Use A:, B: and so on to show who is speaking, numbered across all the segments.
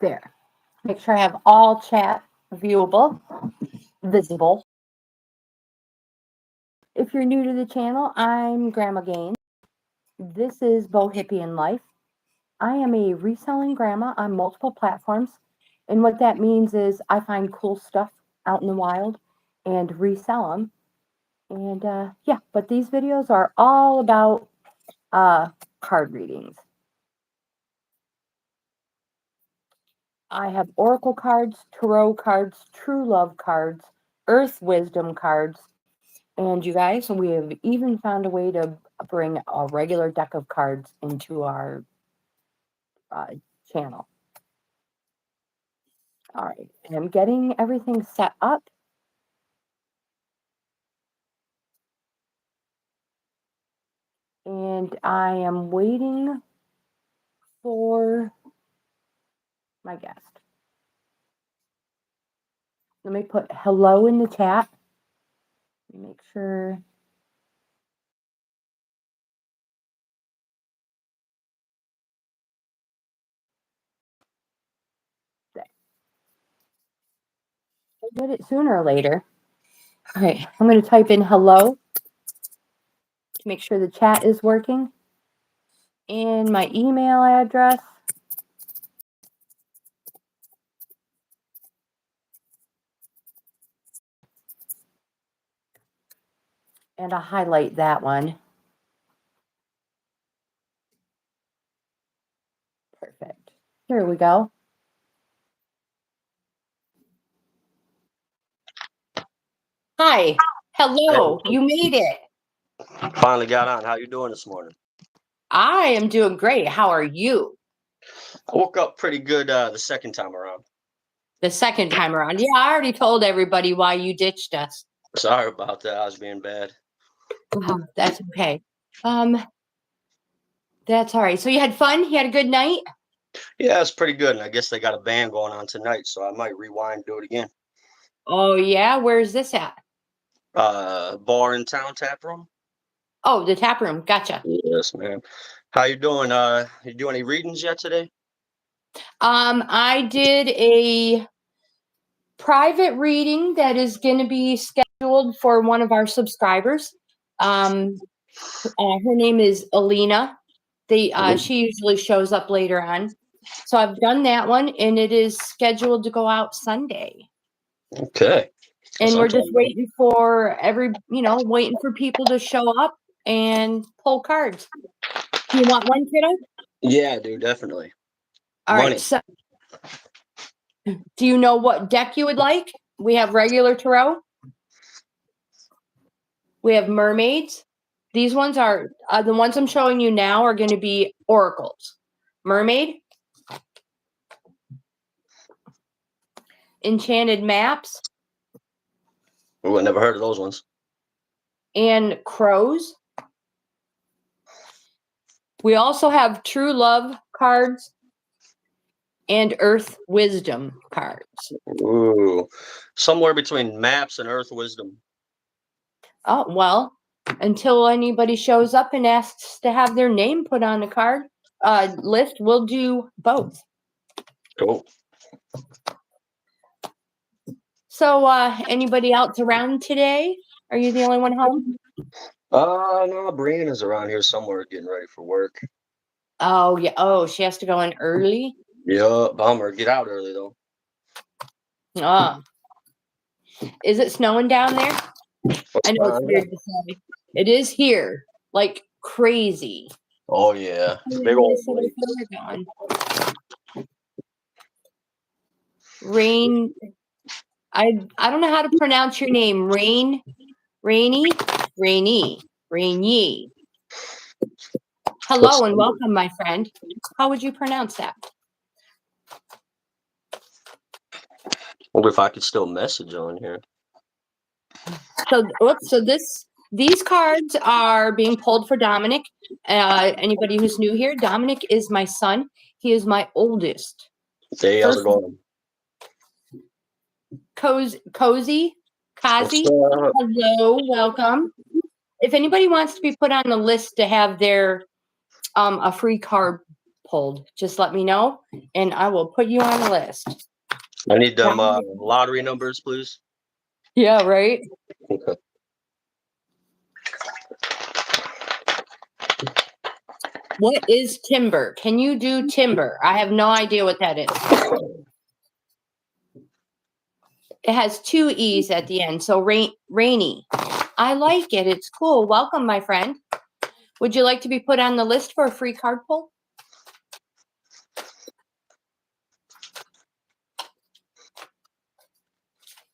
A: There. Make sure I have all chat viewable, visible. If you're new to the channel, I'm Grandma Gaines. This is Bohippian Life. I am a reselling grandma on multiple platforms. And what that means is I find cool stuff out in the wild and resell them. And yeah, but these videos are all about card readings. I have oracle cards, tarot cards, true love cards, earth wisdom cards, and you guys, we have even found a way to bring a regular deck of cards into our channel. All right, I'm getting everything set up. And I am waiting for my guest. Let me put hello in the chat. Let me make sure. I did it sooner or later. All right, I'm going to type in hello to make sure the chat is working. And my email address. And I'll highlight that one. Perfect. Here we go. Hi. Hello. You made it.
B: Finally got on. How you doing this morning?
A: I am doing great. How are you?
B: I woke up pretty good the second time around.
A: The second time around. Yeah, I already told everybody why you ditched us.
B: Sorry about that. I was being bad.
A: That's okay. That's all right. So you had fun? You had a good night?
B: Yeah, it's pretty good. And I guess they got a band going on tonight, so I might rewind and do it again.
A: Oh, yeah? Where's this at?
B: Bar in town, tap room.
A: Oh, the tap room. Gotcha.
B: Yes, ma'am. How you doing? You do any readings yet today?
A: I did a private reading that is going to be scheduled for one of our subscribers. Her name is Alina. She usually shows up later on. So I've done that one, and it is scheduled to go out Sunday.
B: Okay.
A: And we're just waiting for waiting for people to show up and pull cards. Do you want one, kiddo?
B: Yeah, I do, definitely.
A: All right. So, do you know what deck you would like? We have regular tarot. We have mermaids. These ones are the ones I'm showing you now are going to be oracles. Mermaid. Enchanted maps.
B: Oh, I never heard of those ones.
A: And crows. We also have true love cards and earth wisdom cards.
B: Ooh, somewhere between maps and earth wisdom.
A: Oh, well, until anybody shows up and asks to have their name put on the card list, we'll do both.
B: Cool.
A: So, anybody else around today? Are you the only one home?
B: No, Brianna's around here somewhere getting ready for work.
A: Oh, yeah. Oh, she has to go in early?
B: Yeah, bummer. Get out early, though.
A: Oh. Is it snowing down there? I know it's weird to say. It is here, like crazy.
B: Oh, yeah. Big old
A: Rain. I don't know how to pronounce your name. Rainy. Hello and welcome, my friend. How would you pronounce that?
B: Wonder if I could still message on here.
A: So these cards are being pulled for Dominic. Anybody who's new here, Dominic is my son. He is my oldest.
B: Hey, how's it going?
A: Kazi, hello, welcome. If anybody wants to be put on the list to have their a free card pulled, just let me know, and I will put you on the list.
B: I need them lottery numbers, please.
A: Yeah, right?
B: Okay.
A: What is timber? Can you do timber? I have no idea what that is. It has 2 E's at the end, so rainy. I like it. It's cool. Welcome, my friend. Would you like to be put on the list for a free card pull?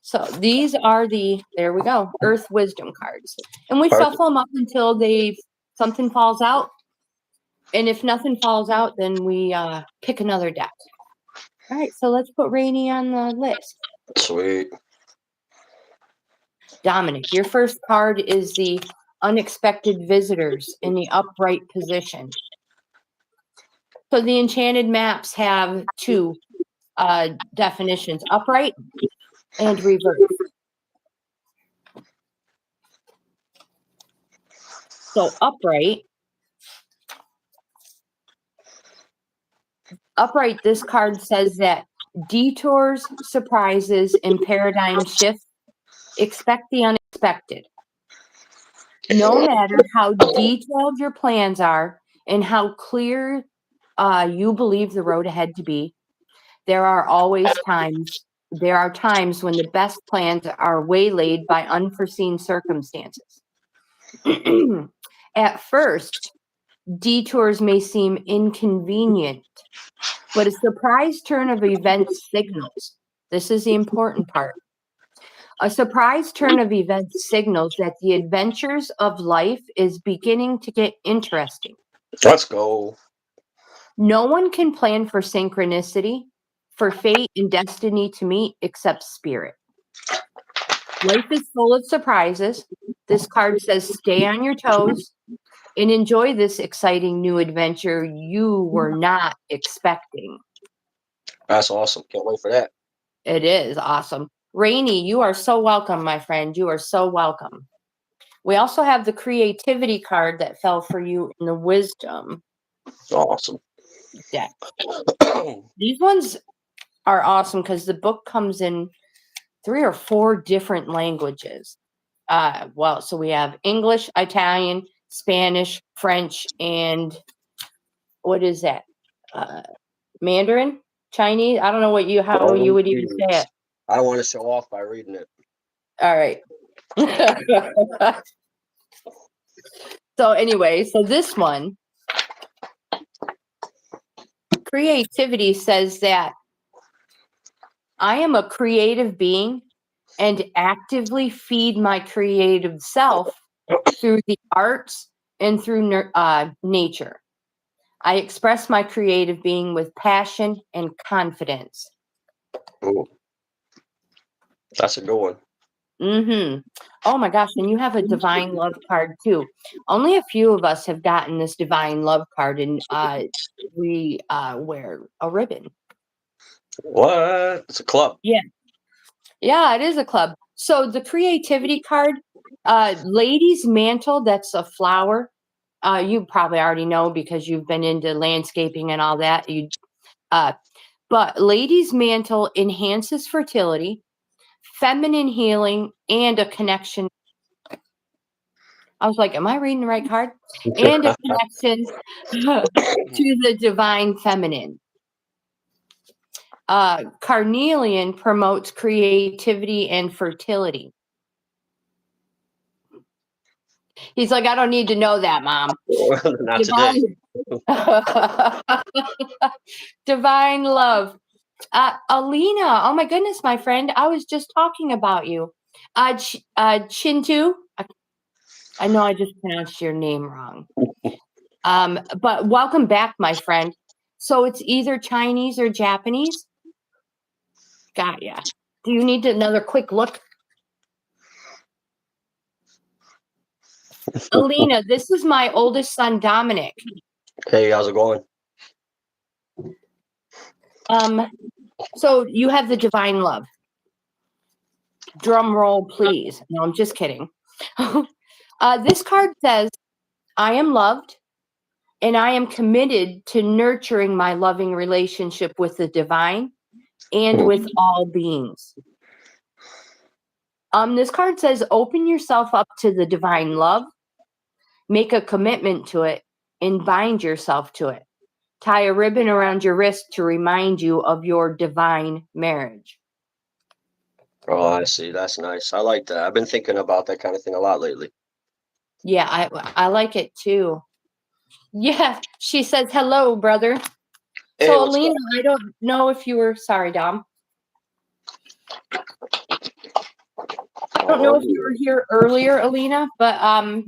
A: So these are there we go, Earth Wisdom cards. And we shuffle them up until something falls out. And if nothing falls out, then we pick another deck. All right, so let's put Rainy on the list.
B: Sweet.
A: Dominic, your first card is the Unexpected Visitors in the upright position. So the enchanted maps have 2 definitions, upright and reverse. So upright, this card says that detours, surprises, and paradigm shifts, expect the unexpected. No matter how detailed your plans are and how clear you believe the road ahead to be, there are times when the best plans are waylaid by unforeseen circumstances. At first, detours may seem inconvenient, but a surprise turn of events signals. This is the important part. A surprise turn of events signals that the adventures of life is beginning to get interesting.
B: Let's go.
A: No one can plan for synchronicity, for fate and destiny to meet except spirit. Life is full of surprises. This card says stay on your toes and enjoy this exciting new adventure you were not expecting.
B: That's awesome. Can't wait for that.
A: It is awesome. Rainy, you are so welcome, my friend. You are so welcome. We also have the creativity card that fell for you in the wisdom
B: Awesome.
A: deck. These ones are awesome because the book comes in 3 or 4 different languages. So we have English, Italian, Spanish, French, and what is that? Mandarin? Chinese? I don't know how you would even say it.
B: I don't want to show off by reading it.
A: All right. So anyway, this one, creativity says that I am a creative being and actively feed my creative self through the arts and through nature. I express my creative being with passion and confidence.
B: Ooh. That's a good one.
A: Mm-hmm. Oh my gosh, and you have a divine love card too. Only a few of us have gotten this divine love card, and we wear a ribbon.
B: What? It's a club.
A: Yeah, it is a club. So the creativity card, Lady's Mantle, that's a flower. You probably already know because you've been into landscaping and all that. But Lady's Mantle enhances fertility, feminine healing, and a connection. I was like, am I reading the right card? And a connection to the divine feminine. Carnelian promotes creativity and fertility. He's like, I don't need to know that, Mom.
B: Not today.
A: Divine love. Alina, oh my goodness, my friend. I was just talking about you. Chintu. I know I just pronounced your name wrong. But welcome back, my friend. So it's either Chinese or Japanese? Got ya. Do you need another quick look? Alina, this is my oldest son, Dominic.
B: Hey, how's it going?
A: So you have the divine love. Drum roll, please. No, I'm just kidding. This card says, I am loved and I am committed to nurturing my loving relationship with the divine and with all beings. This card says, open yourself up to the divine love, make a commitment to it, and bind yourself to it. Tie a ribbon around your wrist to remind you of your divine marriage.
B: Oh, I see. That's nice. I like that. I've been thinking about that kind of thing a lot lately.
A: Yeah, I like it too. Yeah, she says, hello, brother.
B: Hey,
A: So,
B: what's
A: Alina,
B: up?
A: I don't know if you were, sorry, Dom. I don't know if you were here earlier, Alina, but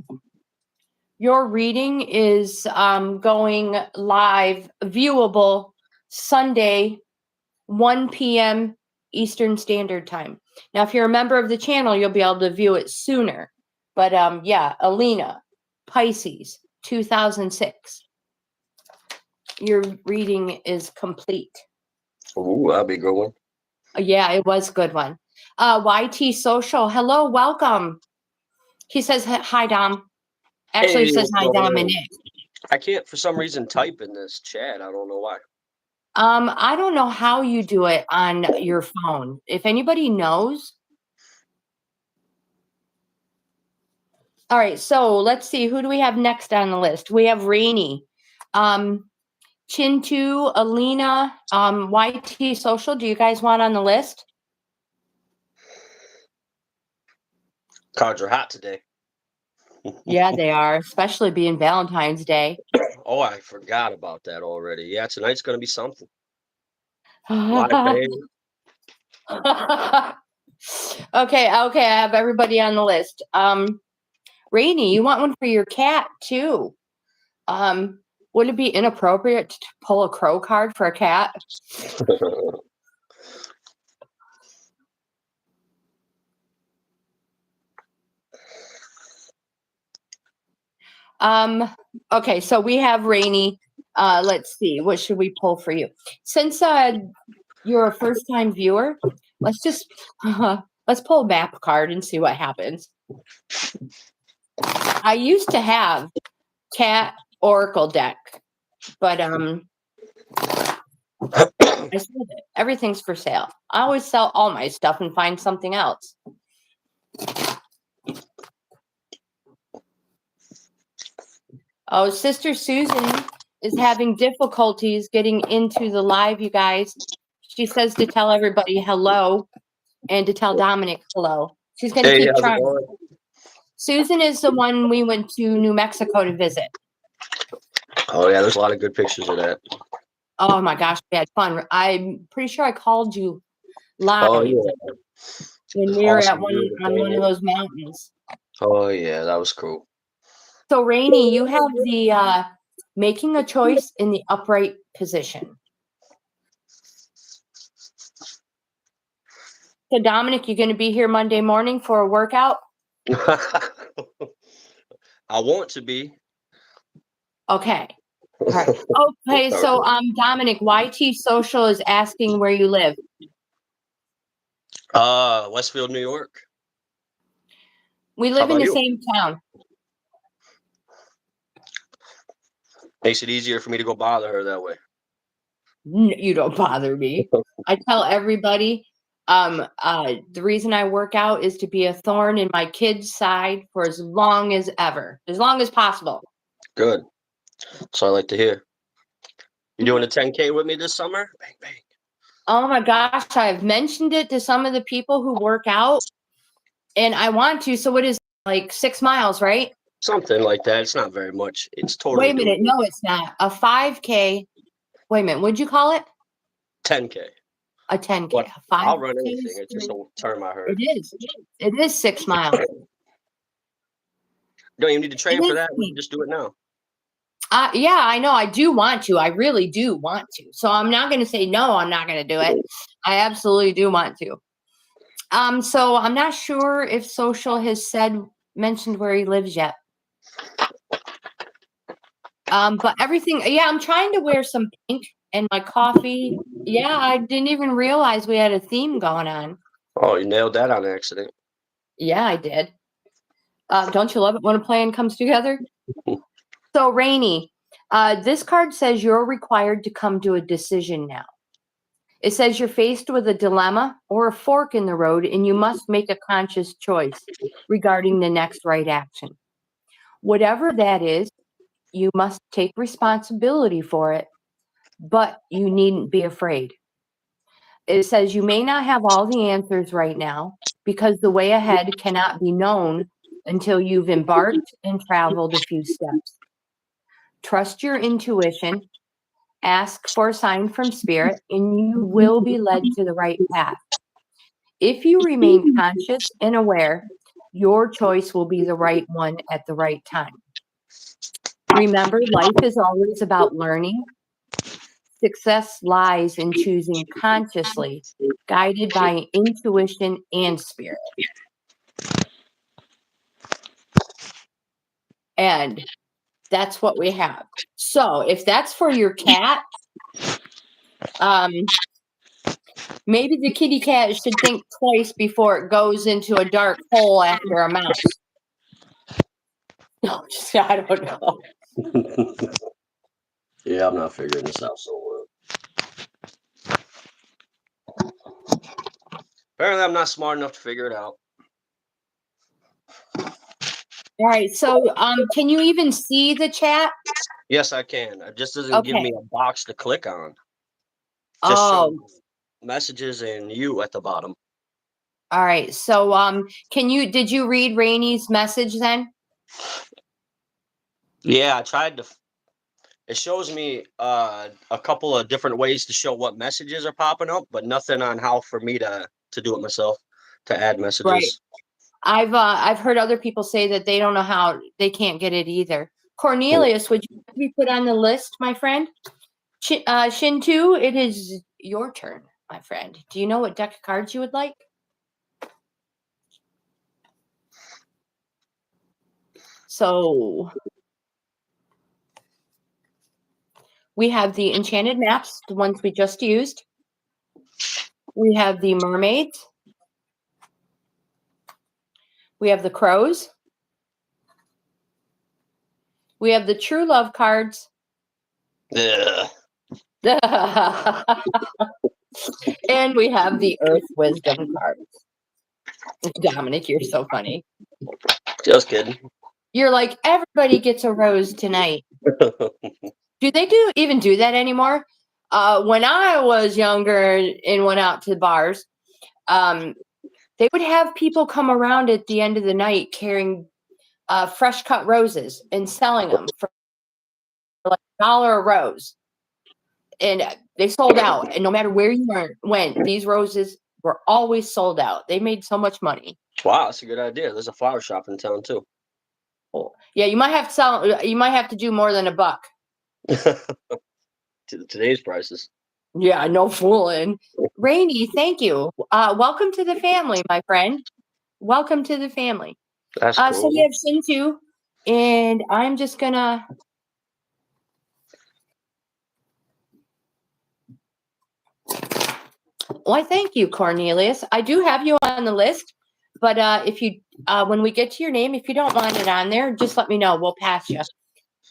A: your reading is going live, viewable Sunday, 1 p.m. Eastern Standard Time. Now, if you're a member of the channel, you'll be able to view it sooner. But yeah, Alina, Pisces, 2006. Your reading is complete.
B: Ooh, that'll be a good one.
A: Yeah, it was a good one. YT Social, hello, welcome. He says, hi, Dom. Actually, he
B: Hey,
A: says,
B: what's
A: hi,
B: going
A: Dom and
B: on?
A: Nick.
B: I can't, for some reason, type in this chat. I don't know why.
A: I don't know how you do it on your phone. If anybody knows. All right, so let's see. Who do we have next on the list? We have Rainy, Chintu, Alina, YT Social. Do you guys want on the list?
B: Cards are hot today.
A: Yeah, they are, especially being Valentine's Day.
B: Oh, I forgot about that already. Yeah, tonight's going to be something. Live band.
A: Okay, I have everybody on the list. Rainy, you want one for your cat too. Would it be inappropriate to pull a crow card for a cat? Okay, so we have Rainy. Let's see, what should we pull for you? Since you're a first-time viewer, let's just let's pull a map card and see what happens. I used to have cat oracle deck, but I sold it. Everything's for sale. I always sell all my stuff and find something else. Oh, Sister Susan is having difficulties getting into the live, you guys. She says to tell everybody hello and to tell Dominic hello. She's going to
B: Hey,
A: keep
B: how's it
A: trying.
B: going?
A: Susan is the one we went to New Mexico to visit.
B: Oh, yeah, there's a lot of good pictures of that.
A: Oh my gosh, we had fun. I'm pretty sure I called you live
B: Oh, yeah.
A: when we were
B: Awesome
A: at
B: view of the
A: on one of
B: thing.
A: those mountains.
B: Oh, yeah, that was cool.
A: So, Rainy, you have the making a choice in the upright position. So, Dominic, you going to be here Monday morning for a workout?
B: I want to be.
A: Okay. All right. Okay. So, Dominic, YT Social is asking where you live.
B: Westfield, New York.
A: We
B: How
A: live in
B: about
A: the
B: you?
A: same town.
B: Makes it easier for me to go bother her that way.
A: You don't bother me. I tell everybody, the reason I work out is to be a thorn in my kids' side for as long as ever, as long as possible.
B: Good. So I like to hear. You doing a 10K with me this summer? Bang, bang.
A: Oh my gosh, I've mentioned it to some of the people who work out, and I want to. So what is like 6 miles, right?
B: Something like that. It's not very much. It's totally
A: Wait a minute.
B: doable.
A: No, it's not. A 5K. Wait a minute. What'd you call it?
B: 10K.
A: A 10K.
B: But
A: A 5K.
B: I'll run anything. It just don't turn my hurt.
A: It is. It is 6 miles.
B: Don't even need to train
A: It
B: for
A: is.
B: that. We can just do it now.
A: Yeah, I know. I do want to. I really do want to. So I'm not going to say no. I'm not going to do it. I absolutely do want to. So I'm not sure if Social has mentioned where he lives yet. But everything. Yeah, I'm trying to wear some pink and my coffee. Yeah, I didn't even realize we had a theme going on.
B: Oh, you nailed that on accident.
A: Yeah, I did. Don't you love it when a plan comes together? So, Rainy, This card says you're required to come to a decision now. It says you're faced with a dilemma or a fork in the road, and you must make a conscious choice regarding the next right action. Whatever that is, you must take responsibility for it, but you needn't be afraid. It says you may not have all the answers right now because the way ahead cannot be known until you've embarked and traveled a few steps. Trust your intuition, ask for a sign from spirit, and you will be led to the right path. If you remain conscious and aware, your choice will be the right one at the right time. Remember, life is always about learning. Success lies in choosing consciously, guided by intuition and spirit. And that's what we have. So if that's for your cat, maybe the kitty cat should think twice before it goes into a dark hole after a mouse. No, I don't know.
B: Yeah, I'm not figuring this out so well. Apparently, I'm not smart enough to figure it out.
A: All right. So, can you even see the chat?
B: Yes, I can. It just doesn't give me a box to click on. Just shows messages and you at the bottom.
A: All right. So, did you read Rainey's message then?
B: Yeah, I tried to. It shows me a couple of different ways to show what messages are popping up, but nothing on how for me to do it myself, to add messages.
A: Right. I've heard other people say that they don't know how, they can't get it either. Cornelius, would you be put on the list, my friend? Shintu, it is your turn, my friend. Do you know what deck of cards you would like? So we have the enchanted maps, the ones we just used. We have the mermaids. We have the crows. We have the true love cards.
B: Yeah.
A: And we have the earth wisdom cards. Dominic, you're so funny.
B: Just kidding.
A: You're like, everybody gets a rose tonight. Do they even do that anymore? When I was younger and went out to the bars, they would have people come around at the end of the night carrying fresh cut roses and selling them for like $1 a rose. And they sold out. And no matter where you went, these roses were always sold out. They made so much money.
B: Wow, that's a good idea. There's a flower shop in town too.
A: Oh, yeah, you might have to sell. You might have to do more than $1.
B: Today's prices.
A: Yeah, no fooling. Rainey, thank you. Welcome to the family, my friend. Welcome to the family.
B: That's cool.
A: So we have Shintu, and I'm just gonna. Well, thank you, Cornelius. I do have you on the list, but if you, when we get to your name, if you don't want it on there, just let me know. We'll pass you.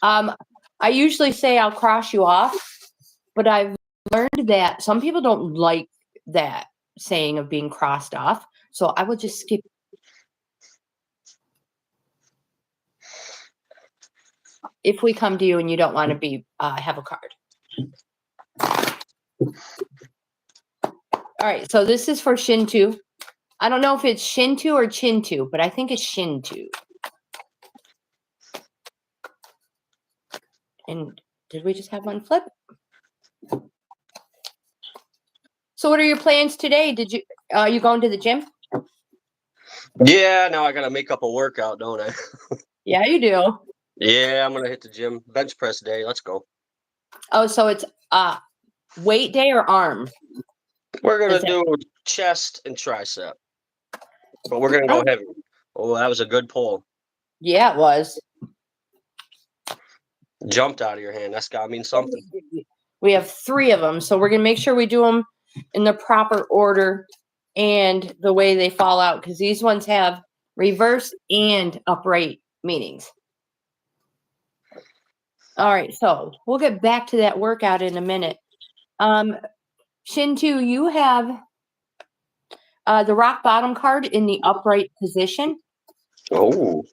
A: I usually say I'll cross you off, but I've learned that some people don't like that saying of being crossed off, so I will just skip. If we come to you and you don't want to be have a card. All right, so this is for Shintu. I don't know if it's Shintu or Chintu, but I think it's Shintu. And did we just have one flip? So what are your plans today? You going to the gym?
B: Yeah, now I gotta make up a workout, don't I?
A: Yeah, you do.
B: Yeah, I'm gonna hit the gym. Bench press day. Let's go.
A: Oh, so it's weight day or arm?
B: We're gonna do chest and tricep, but we're gonna go heavy. Oh, that was a good pull.
A: Yeah, it was.
B: Jumped out of your hand. That's gotta mean something.
A: We have 3 of them, so we're gonna make sure we do them in the proper order and the way they fall out, because these ones have reverse and upright meanings. All right, so we'll get back to that workout in a minute. Shintu, you have the rock bottom card in the upright position.
B: Oh.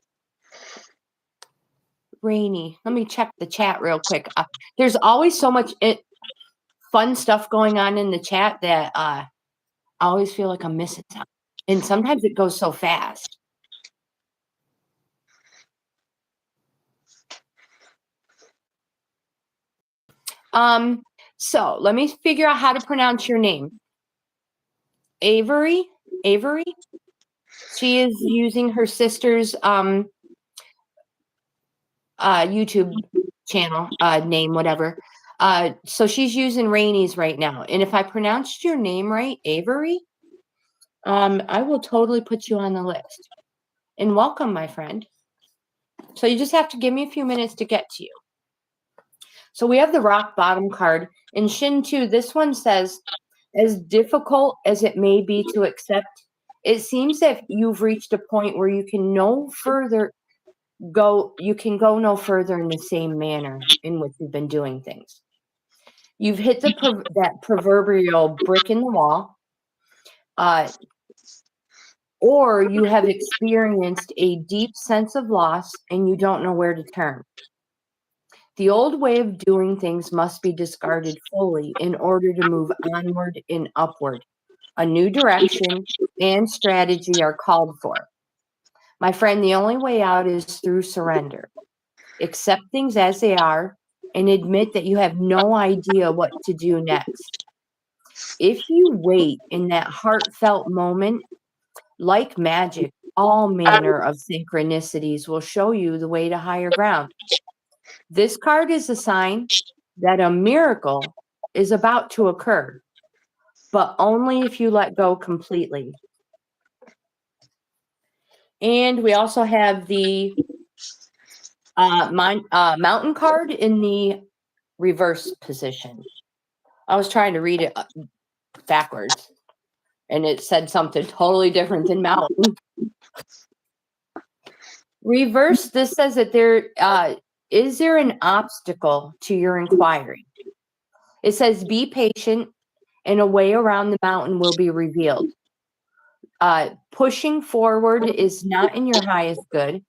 A: Rainy. Let me check the chat real quick. There's always so much fun stuff going on in the chat that I always feel like I'm missing something. And sometimes it goes so fast. So let me figure out how to pronounce your name. Avery? She is using her sister's YouTube channel, name, whatever. So she's using Rainy's right now. And if I pronounced your name right, Avery, I will totally put you on the list. And welcome, my friend. So you just have to give me a few minutes to get to you. So we have the rock bottom card. In Shin-2, this one says, as difficult as it may be to accept, it seems that you've reached a point where you can no further go no further in the same manner in which you've been doing things. You've hit that proverbial brick in the wall, or you have experienced a deep sense of loss and you don't know where to turn. The old way of doing things must be discarded fully in order to move onward and upward. A new direction and strategy are called for. My friend, the only way out is through surrender. Accept things as they are and admit that you have no idea what to do next. If you wait in that heartfelt moment, like magic, all manner of synchronicities will show you the way to higher ground. This card is a sign that a miracle is about to occur, but only if you let go completely. And we also have the mountain card in the reverse position. I was trying to read it backwards, and it said something totally different than mountain. Reverse, this says that is there an obstacle to your inquiry? It says, be patient and a way around the mountain will be revealed. Pushing forward is not in your highest good.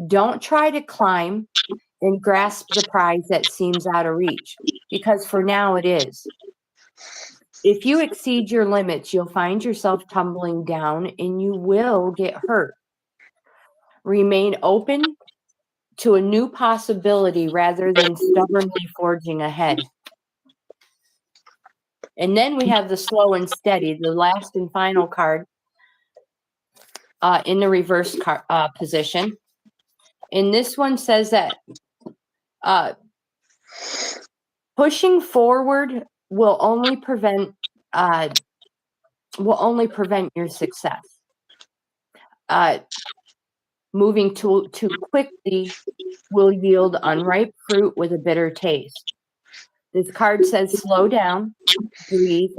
A: Don't try to climb and grasp the prize that seems out of reach, because for now it is. If you exceed your limits, you'll find yourself tumbling down and you will get hurt. Remain open to a new possibility rather than stubbornly forging ahead. And then we have the slow and steady, the last and final card in the reverse position. And this one says that pushing forward will only prevent your success. Moving too quickly will yield unripe fruit with a bitter taste. This card says slow down, breathe,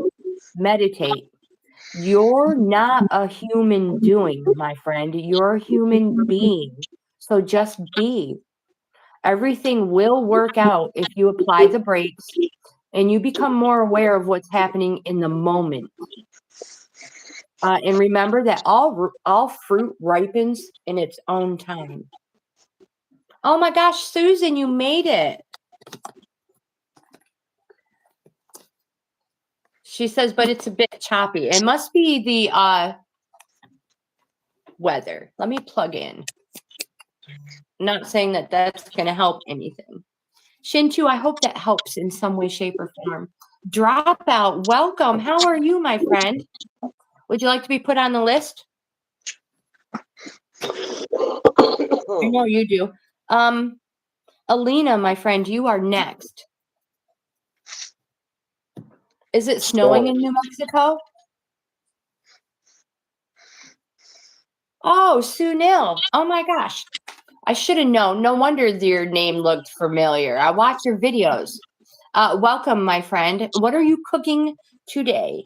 A: meditate. You're not a human doing, my friend. You're a human being. So just be. Everything will work out if you apply the brakes and you become more aware of what's happening in the moment. And remember that all fruit ripens in its own time. Oh my gosh, Susan, you made it. She says, but it's a bit choppy. It must be the weather. Let me plug in. I'm not saying that that's going to help anything. Shinchu, I hope that helps in some way, shape, or form. Dropout, welcome. How are you, my friend? Would you like to be put on the list? I know you do. Alina, my friend, you are next. Is it snowing in New Mexico? Oh, Sunil. Oh my gosh. I should have known. No wonder your name looked familiar. I watch your videos. Welcome, my friend. What are you cooking today?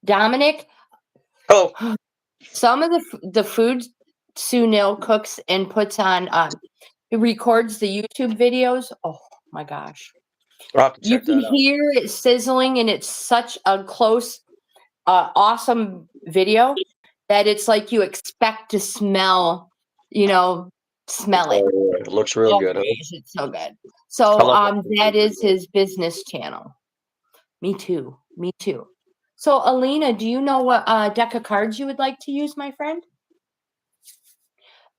A: Dominic?
B: Oh.
A: Some of the food Sunil cooks and puts on. He records the YouTube videos. Oh my gosh!
B: I'll have to
A: You
B: check
A: can
B: that out.
A: hear it sizzling, and it's such a close, awesome video that it's like you expect to smell, smell it.
B: Oh, yeah. It looks real
A: Oh
B: good.
A: my
B: Huh?
A: gosh, it's so good.
B: I
A: So
B: love
A: that is
B: that.
A: his business channel. Me too. Me too. So Alina, do you know what deck of cards you would like to use, my friend?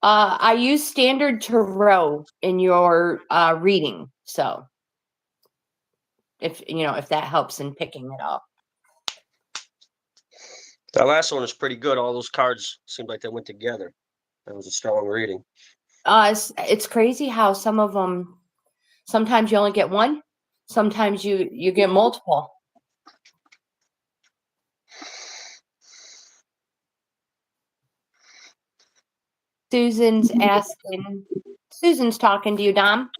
A: I use standard tarot in your reading, so if that helps in picking it up.
B: That last one is pretty good. All those cards seemed like they went together. That was a strong reading.
A: It's crazy how some of them. Sometimes you only get one. Sometimes you get multiple. Susan's asking. Susan's talking to you, Dom.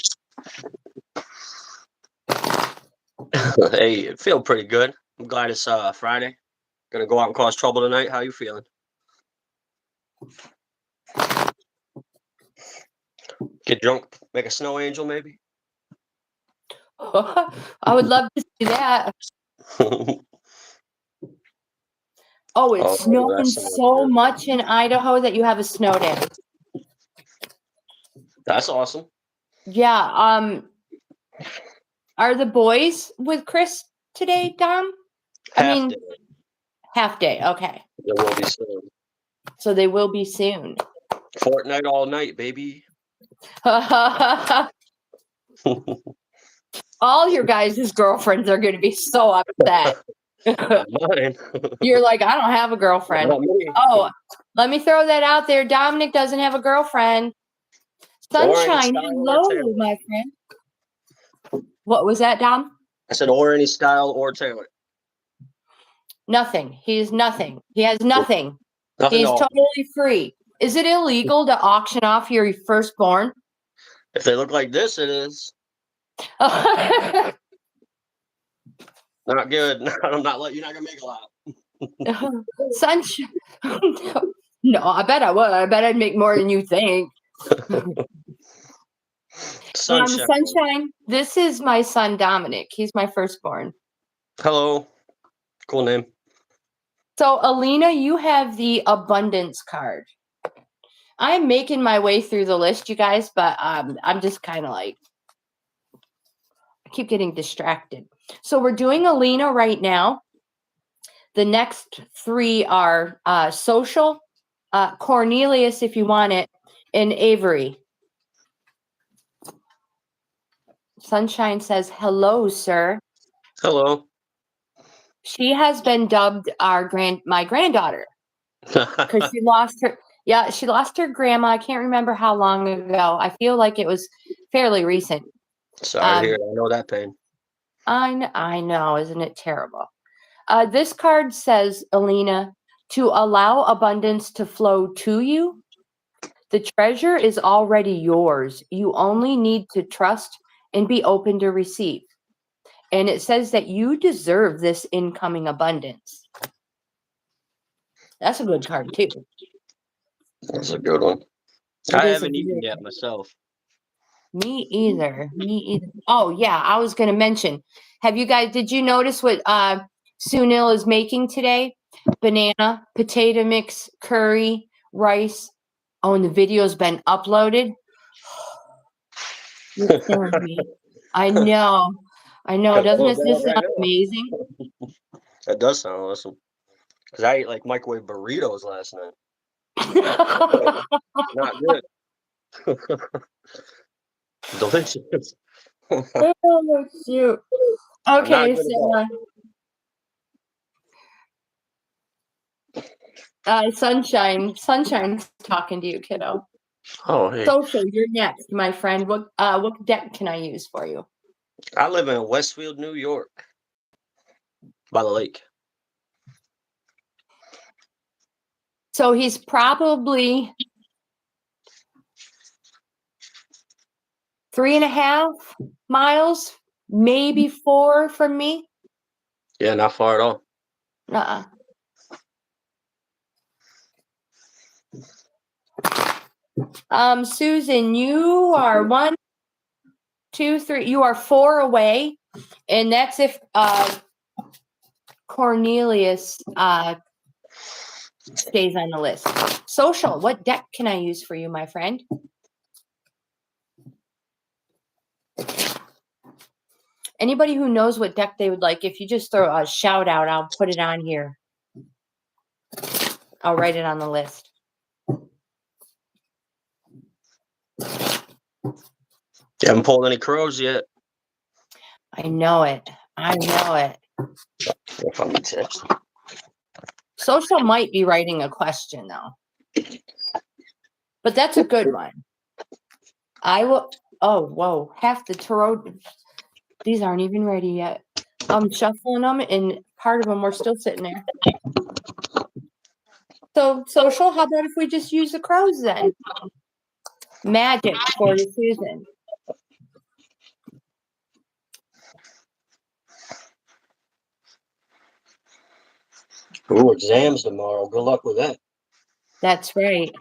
B: Hey, it feel pretty good. I'm glad it's Friday. Gonna go out and cause trouble tonight. How you feeling? Get drunk, make a snow angel, maybe.
A: I would love to see that. Oh, it's snowing
B: that sounds
A: so
B: good.
A: much in Idaho that you have a snow day.
B: That's awesome.
A: Yeah. Are the boys with Chris today, Dom?
B: Half day.
A: Half day. Okay.
B: There will be soon.
A: So they will be soon.
B: Fortnite all night, baby.
A: All your guys' girlfriends are going to be so upset.
B: Mine.
A: You're like, I don't have a girlfriend.
B: Not me.
A: Oh, let me throw that out there. Dominic doesn't have a girlfriend.
B: Or any
A: Sunshine,
B: style or
A: hello,
B: talent.
A: my friend. What was that, Dom?
B: I said, or any style or talent.
A: Nothing. He's nothing. He has nothing.
B: Nothing
A: He's
B: to offer.
A: totally free. Is it illegal to auction off your firstborn?
B: If they look like this, it is. Not good. I'm not letting. You're not gonna make a lot.
A: Sunshine. No, I bet I would. I bet I'd make more than you think.
B: Sunshine.
A: Sunshine, this is my son Dominic. He's my firstborn.
B: Hello. Cool name.
A: So, Alina, you have the abundance card. I'm making my way through the list, you guys, but I'm just kind of like, I keep getting distracted. So we're doing Alina right now. The next three are social, Cornelius, if you want it, and Avery. Sunshine says, hello, sir.
B: Hello.
A: She has been dubbed my granddaughter because she lost her. Yeah, she lost her grandma. I can't remember how long ago. I feel like it was fairly recent.
B: Sorry to hear. I know that pain.
A: I know, isn't it terrible? This card says, Alina, to allow abundance to flow to you. The treasure is already yours. You only need to trust and be open to receive. And it says that you deserve this incoming abundance. That's a good card, too.
B: That's a good one. I haven't eaten yet myself.
A: Me either. Oh, yeah. I was going to mention. Did you notice what Sunil is making today? Banana, potato mix, curry, rice. Oh, and the video's been uploaded. You're killing me. I know. Doesn't it sound amazing?
B: That does sound awesome. Because I ate like microwave burritos last night. Not good. Delicious.
A: Oh, shoot. Okay, so Sunshine's talking to you, kiddo.
B: Oh, hey.
A: Social, you're next, my friend. What deck can I use for you?
B: I live in Westfield, New York, by the lake.
A: So he's probably 3.5 miles, maybe 4 from me.
B: Yeah, not far at all.
A: Susan, you are 1, 2, 3. You are 4 away, and that's if Cornelius stays on the list. Social, what deck can I use for you, my friend? Anybody who knows what deck they would like, if you just throw a shout out, I'll put it on here. I'll write it on the list.
B: You haven't pulled any crows yet.
A: I know it. I know it.
B: If I'm tips.
A: Social might be writing a question, though. But that's a good one. I will. Oh, whoa. Half the tarot. These aren't even ready yet. I'm shuffling them, and part of them are still sitting there. So, social, how about if we just use the crows then? Magic for the Susan.
B: Ooh, exams tomorrow. Good luck with that.
A: That's right.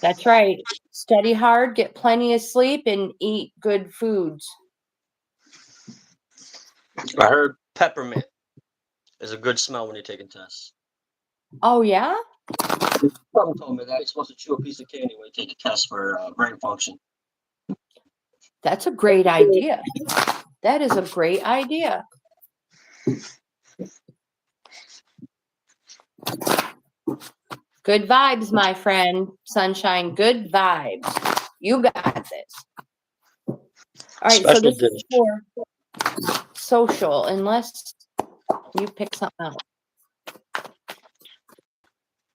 A: That's right. Study hard, get plenty of sleep, and eat good foods.
B: I heard peppermint is a good smell when you're taking tests.
A: Oh, yeah?
B: Someone told me that you're supposed to chew a piece of candy when you take a test for brain function.
A: That's a great idea. That is a great idea. Good vibes, my friend. Sunshine, good vibes. You got this. All right,
B: Special
A: so this
B: dish.
A: is for social, unless you pick something out.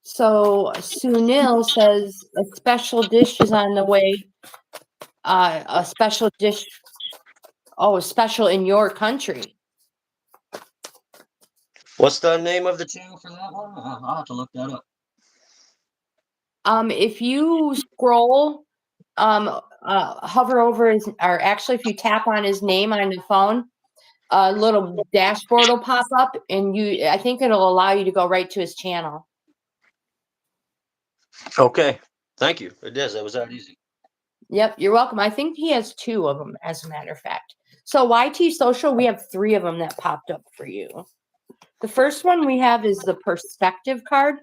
A: So Sunil says a special dish is on the way. A special dish. Oh, special in your country.
B: What's the name of the channel for that one? I'll have to look that up.
A: If you scroll, hover over his, or actually if you tap on his name on the phone, a little dashboard will pop up, and I think it'll allow you to go right to his channel.
B: Okay. Thank you. It is. It was that easy.
A: Yep, you're welcome. I think he has 2 of them, as a matter of fact. So YT Social, we have 3 of them that popped up for you. The first one we have is the perspective card.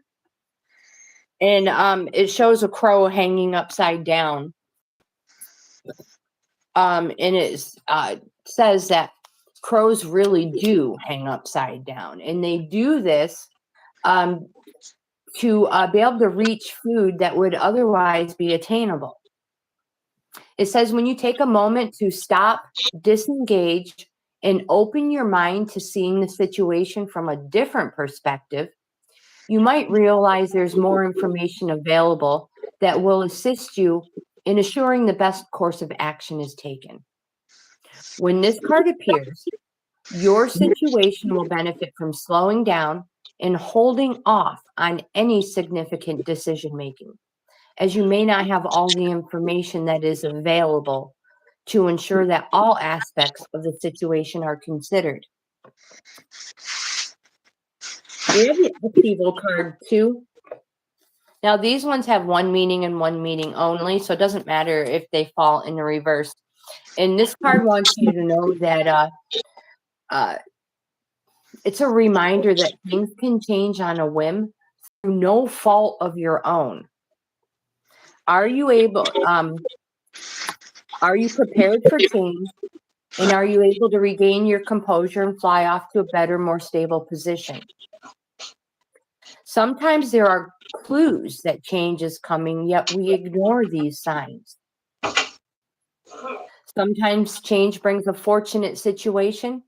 A: And it shows a crow hanging upside down. And it says that crows really do hang upside down. And they do this to be able to reach food that would otherwise be attainable. It says when you take a moment to stop, disengage, and open your mind to seeing the situation from a different perspective, you might realize there's more information available that will assist you in assuring the best course of action is taken. When this card appears, your situation will benefit from slowing down and holding off on any significant decision making, as you may not have all the information that is available to ensure that all aspects of the situation are considered. We have the upheaval card too. Now, these ones have one meaning and one meaning only, so it doesn't matter if they fall in the reverse. And this card wants you to know that it's a reminder that things can change on a whim through no fault of your own. Are you prepared for change? And are you able to regain your composure and fly off to a better, more stable position? Sometimes there are clues that change is coming, yet we ignore these signs. Sometimes change brings a fortunate situation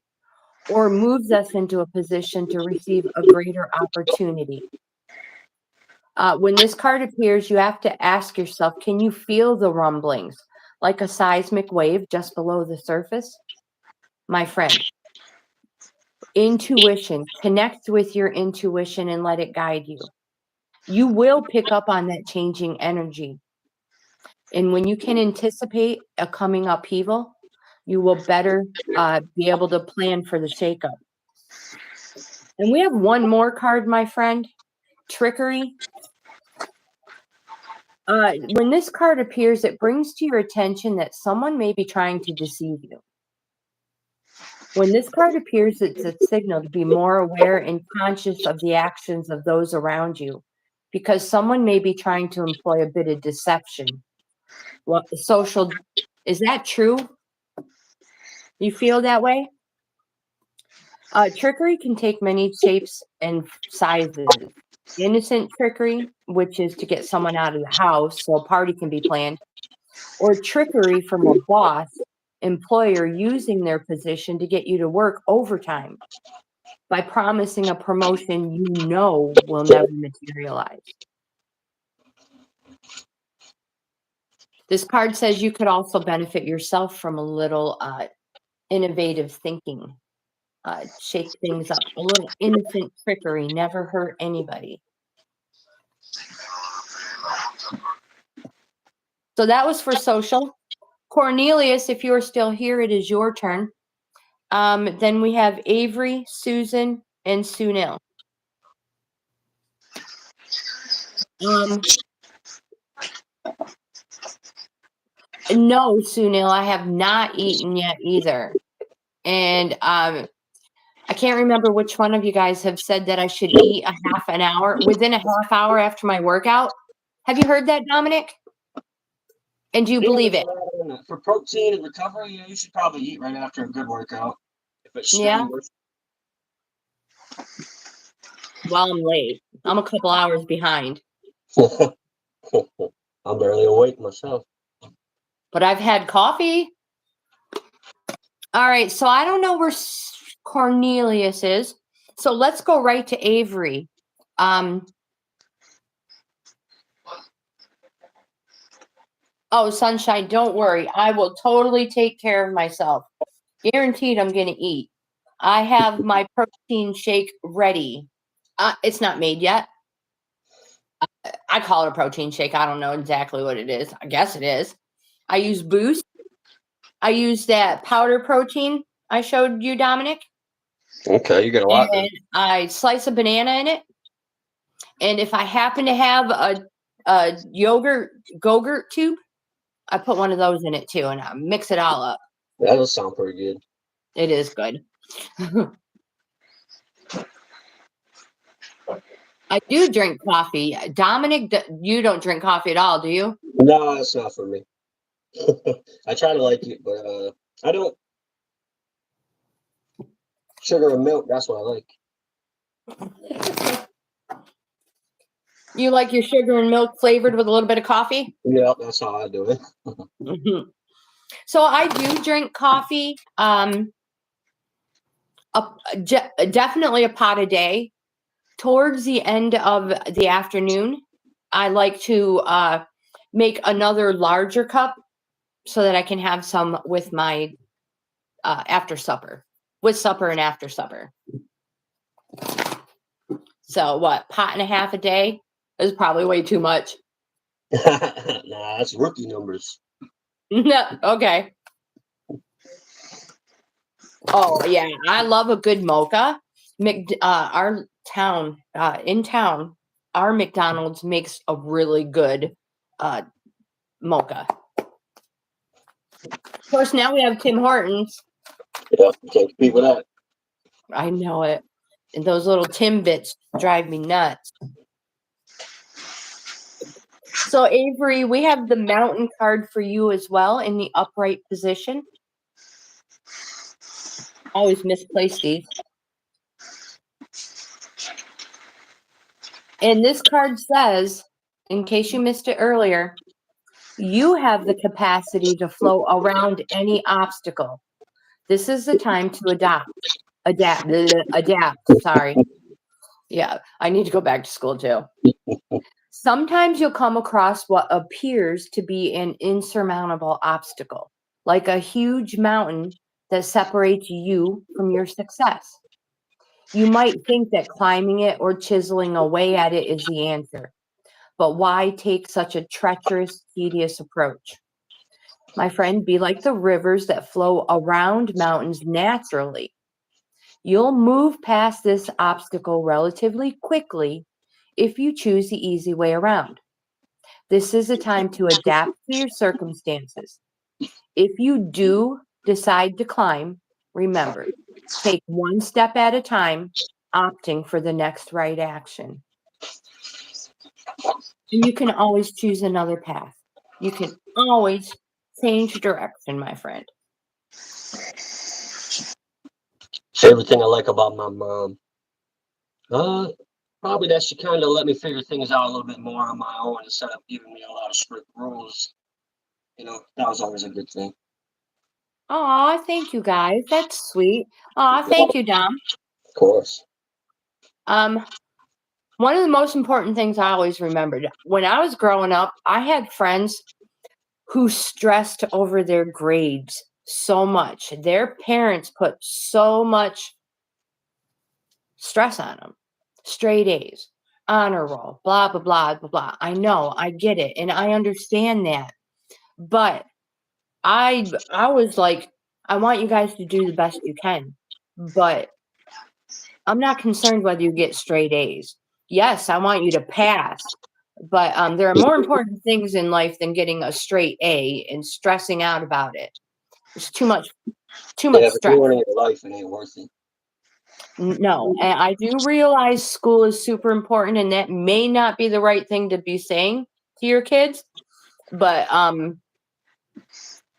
A: or moves us into a position to receive a greater opportunity. When this card appears, you have to ask yourself, can you feel the rumblings like a seismic wave just below the surface? My friend, intuition, connect with your intuition and let it guide you. You will pick up on that changing energy. And when you can anticipate a coming upheaval, you will better be able to plan for the shakeup. And we have one more card, my friend, trickery. When this card appears, it brings to your attention that someone may be trying to deceive you. When this card appears, it's a signal to be more aware and conscious of the actions of those around you, because someone may be trying to employ a bit of deception. What social is that true? You feel that way? Trickery can take many shapes and sizes. Innocent trickery, which is to get someone out of the house so a party can be planned, or trickery from a boss, employer using their position to get you to work overtime by promising a promotion you know will never materialize. This card says you could also benefit yourself from a little innovative thinking. Shake things up. A little innocent trickery never hurt anybody. So that was for social. Cornelius, if you're still here, it is your turn. Then we have Avery, Susan, and Sunil. No, Sunil, I have not eaten yet either. And I can't remember which one of you guys have said that I should eat within a half hour after my workout. Have you heard that, Dominic? And do you believe it?
B: For protein and recovery, you should probably eat right after a good workout. If it's
A: strenuous. Well, I'm late. I'm a couple hours behind.
B: I'm barely awake myself.
A: But I've had coffee. All right, so I don't know where Cornelius is. So let's go right to Avery. Oh, Sunshine, don't worry. I will totally take care of myself. Guaranteed I'm going to eat. I have my protein shake ready. It's not made yet. I call it a protein shake. I don't know exactly what it is. I guess it is. I use Boost. I use that powder protein I showed you, Dominic.
B: Okay, you got a lot.
A: And I slice a banana in it. And if I happen to have a Go-Gurt tube, I put one of those in it too, and I mix it all up.
B: That does sound pretty good.
A: It is good. I do drink coffee. Dominic, you don't drink coffee at all, do you?
B: No, it's not for me. I try to like it, but I don't. Sugar and milk, that's what I like.
A: You like your sugar and milk flavored with a little bit of coffee?
B: Yeah, that's how I do it.
A: So I do drink coffee. Definitely a pot a day. Towards the end of the afternoon, I like to make another larger cup so that I can have some with my after supper, with supper and after supper. So what, pot and a half a day is probably way too much.
B: Nah, that's rookie numbers.
A: No, okay. Oh yeah, I love a good mocha. Our town, our McDonald's makes a really good mocha. Of course, now we have Tim Hortons.
B: Yeah, can't compete with that.
A: I know it. And those little Timbits drive me nuts. So, Avery, we have the mountain card for you as well in the upright position. Always misplace these. And this card says, in case you missed it earlier, you have the capacity to flow around any obstacle. This is the time to adapt. Sorry. Yeah, I need to go back to school too. Sometimes you'll come across what appears to be an insurmountable obstacle, like a huge mountain that separates you from your success. You might think that climbing it or chiseling away at it is the answer, but why take such a treacherous, tedious approach? My friend, be like the rivers that flow around mountains naturally. You'll move past this obstacle relatively quickly if you choose the easy way around. This is a time to adapt to your circumstances. If you do decide to climb, remember, take one step at a time, opting for the next right action. And you can always choose another path. You can always change direction, my friend.
B: Favorite thing I like about my mom? Probably that she kind of let me figure things out a little bit more on my own instead of giving me a lot of strict rules. That was always a good thing.
A: Aw, thank you guys. That's sweet. Aw, thank you, Dom.
B: Of course.
A: One of the most important things I always remembered when I was growing up, I had friends who stressed over their grades so much. Their parents put so much stress on them. Straight A's, honor roll, blah, blah, blah, blah, blah. I know, I get it, and I understand that. But I was like, I want you guys to do the best you can. But I'm not concerned whether you get straight A's. Yes, I want you to pass. But there are more important things in life than getting a straight A and stressing out about it. It's too much
B: If
A: stress.
B: you're running your life, it ain't worth it.
A: No, and I do realize school is super important, and that may not be the right thing to be saying to your kids. But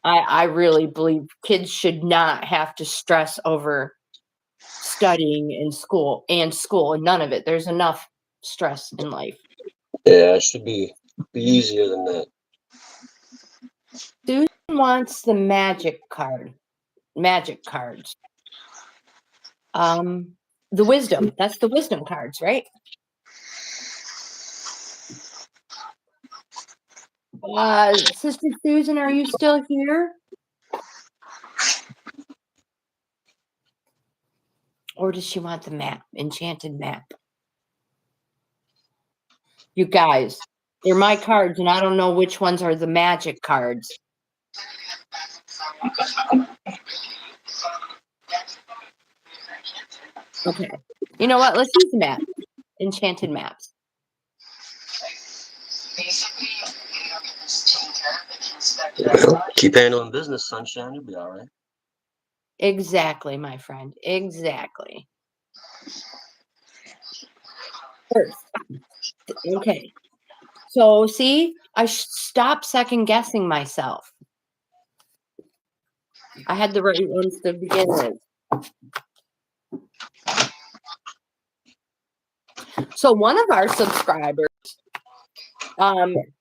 A: I really believe kids should not have to stress over studying in school and none of it. There's enough stress in life.
B: Yeah, it should be easier than that.
A: Susan wants the magic cards. The wisdom. That's the wisdom cards, right? Sister Susan, are you still here? Or does she want the map, enchanted map? You guys, they're my cards, and I don't know which ones are the magic cards. Okay. You know what? Let's use the map. Enchanted maps.
B: Keep handling business, sunshine. You'll be all right.
A: Exactly, my friend. Exactly. First. Okay. So, see, I stopped second guessing myself. I had the right ones to begin with. So one of our subscribers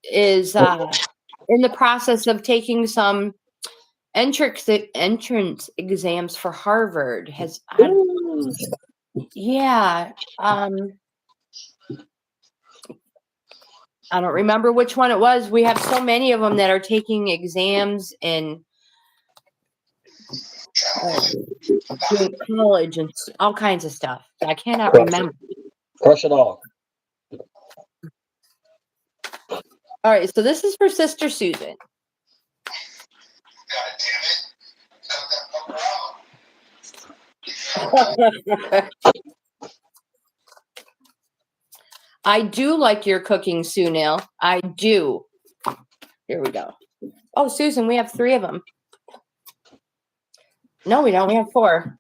A: is in the process of taking some entrance exams for Harvard. Yeah. I don't remember which one it was. We have so many of them that are taking exams in doing college and all kinds of stuff. I cannot remember.
B: Crush it all.
A: All right, so this is for Sister Susan. I do like your cooking, Sunil. I do. Here we go. Oh, Susan, we have 3 of them. No, we don't. We have 4.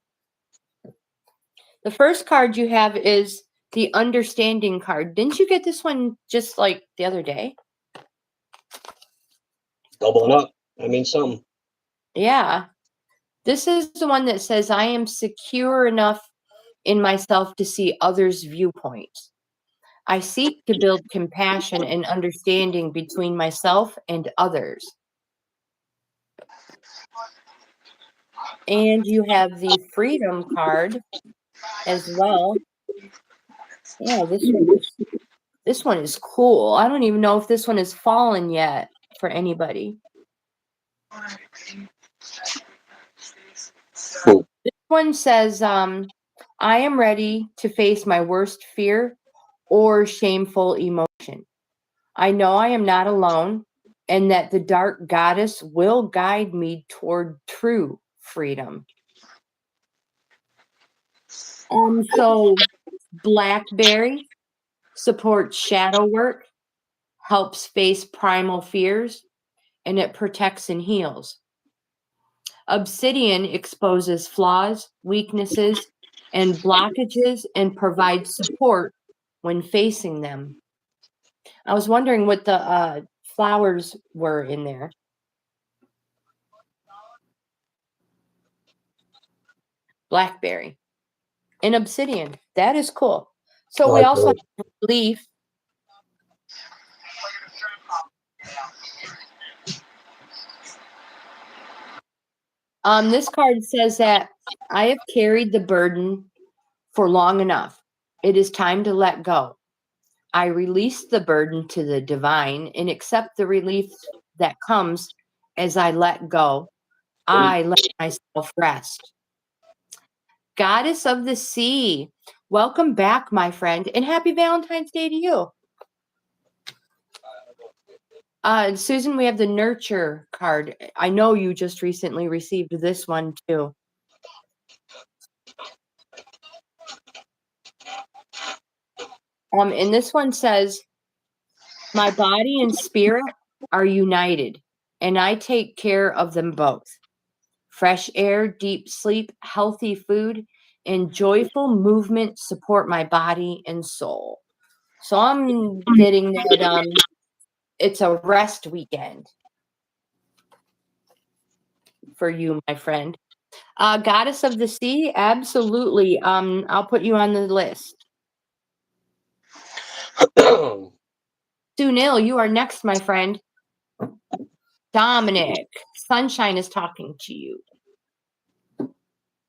A: The first card you have is the understanding card. Didn't you get this one just like the other day?
B: Doubling up. I mean something.
A: Yeah. This is the one that says, I am secure enough in myself to see others' viewpoints. I seek to build compassion and understanding between myself and others. And you have the freedom card as well. Yeah, this one is cool. I don't even know if this one has fallen yet for anybody. This one says, I am ready to face my worst fear or shameful emotion. I know I am not alone and that the dark goddess will guide me toward true freedom. So Blackberry supports shadow work, helps face primal fears, and it protects and heals. Obsidian exposes flaws, weaknesses, and blockages and provides support when facing them. I was wondering what the flowers were in there. Blackberry and obsidian. That is cool. So we also have leaf. This card says that I have carried the burden for long enough. It is time to let go. I release the burden to the divine and accept the relief that comes as I let go. I let myself rest. Goddess of the Sea, welcome back, my friend, and happy Valentine's Day to you. Susan, we have the nurture card. I know you just recently received this one too. And this one says, my body and spirit are united, and I take care of them both. Fresh air, deep sleep, healthy food, and joyful movement support my body and soul. So I'm getting that it's a rest weekend for you, my friend. Goddess of the Sea, absolutely. I'll put you on the list. Sunil, you are next, my friend. Dominic, Sunshine is talking to you.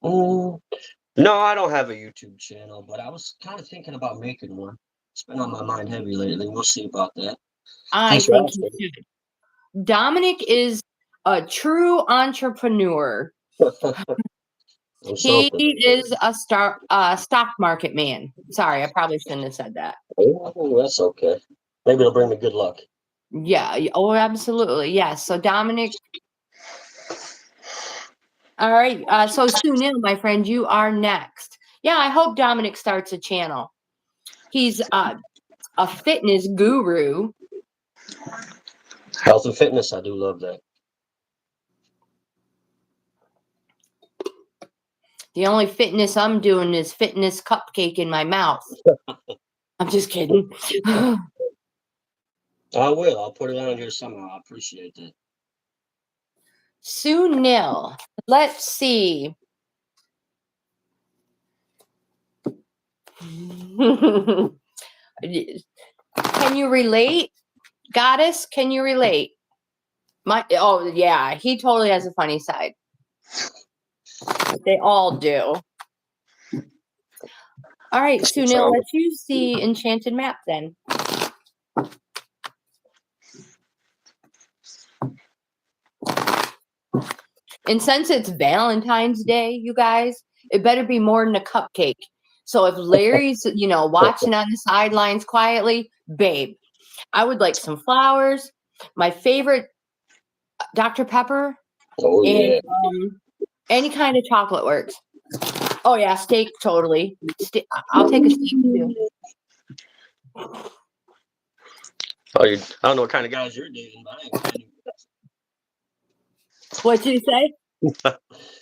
B: No, I don't have a YouTube channel, but I was kind of thinking about making one. It's been on my mind heavy lately. We'll see about that.
A: I think you should. Dominic is a true entrepreneur. He is a stock market man. Sorry, I probably shouldn't have said that.
B: Oh, that's okay. Maybe it'll bring me good luck.
A: Yeah. Oh, absolutely. Yes. So Dominic. All right. So Sunil, my friend, you are next. Yeah, I hope Dominic starts a channel. He's a fitness guru.
B: Health and fitness, I do love that.
A: The only fitness I'm doing is fitness cupcake in my mouth. I'm just kidding.
B: I will. I'll put it on here somehow. I appreciate that.
A: Sunil, let's see. Can you relate? Goddess, can you relate? Oh yeah, he totally has a funny side. They all do. All right, Sunil, let's use the enchanted map then. And since it's Valentine's Day, you guys, it better be more than a cupcake. So if Larry's, watching on the sidelines quietly, babe, I would like some flowers, my favorite Dr. Pepper, and any kind of chocolate works. Oh yeah, steak, totally. I'll take a steak too.
B: I don't know what kind of guys you're dating, but I ain't kidding.
A: What'd you say?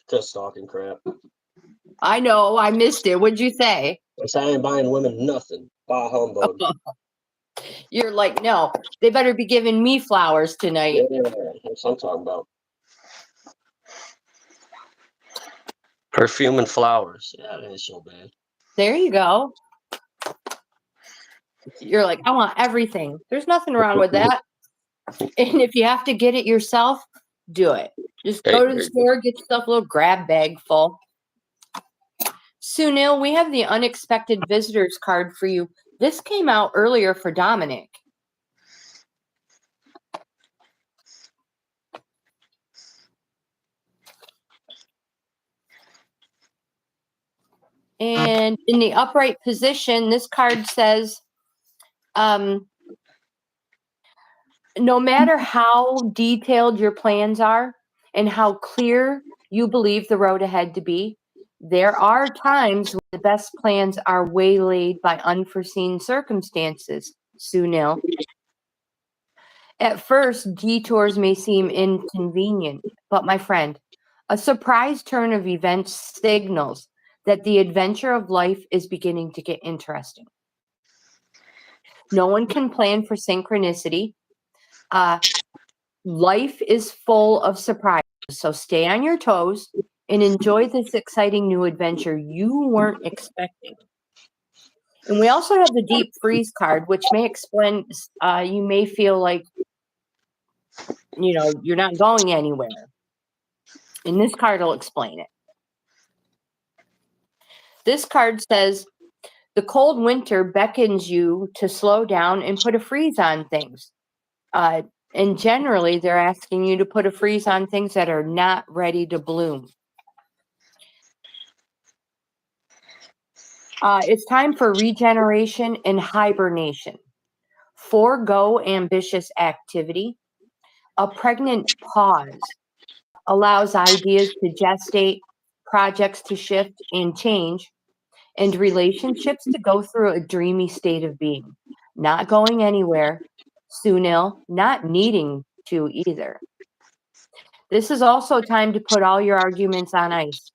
B: Just talking crap.
A: I know, I missed it. What'd you say?
B: I ain't buying women nothing. Buy a humbug.
A: You're like, no, they better be giving me flowers tonight.
B: Yeah, that's what I'm talking about. Perfume and flowers. Yeah, that ain't so bad.
A: There you go. You're like, I want everything. There's nothing wrong with that. And if you have to get it yourself, do it. Just go to the store, get yourself a little grab bag full. Sunil, we have the unexpected visitors card for you. This came out earlier for Dominic. And in the upright position, this card says, no matter how detailed your plans are and how clear you believe the road ahead to be, there are times when the best plans are waylaid by unforeseen circumstances, Sunil. At first, detours may seem inconvenient, but my friend, a surprise turn of events signals that the adventure of life is beginning to get interesting. No one can plan for synchronicity. Life is full of surprises, so stay on your toes and enjoy this exciting new adventure you weren't expecting. And we also have the deep freeze card, which may explain, you may feel like, you're not going anywhere. And this card will explain it. This card says, the cold winter beckons you to slow down and put a freeze on things. And generally, they're asking you to put a freeze on things that are not ready to bloom. It's time for regeneration and hibernation. Forego ambitious activity. A pregnant pause allows ideas to gestate, projects to shift and change, and relationships to go through a dreamy state of being. Not going anywhere, Sunil, not needing to either. This is also time to put all your arguments on ice.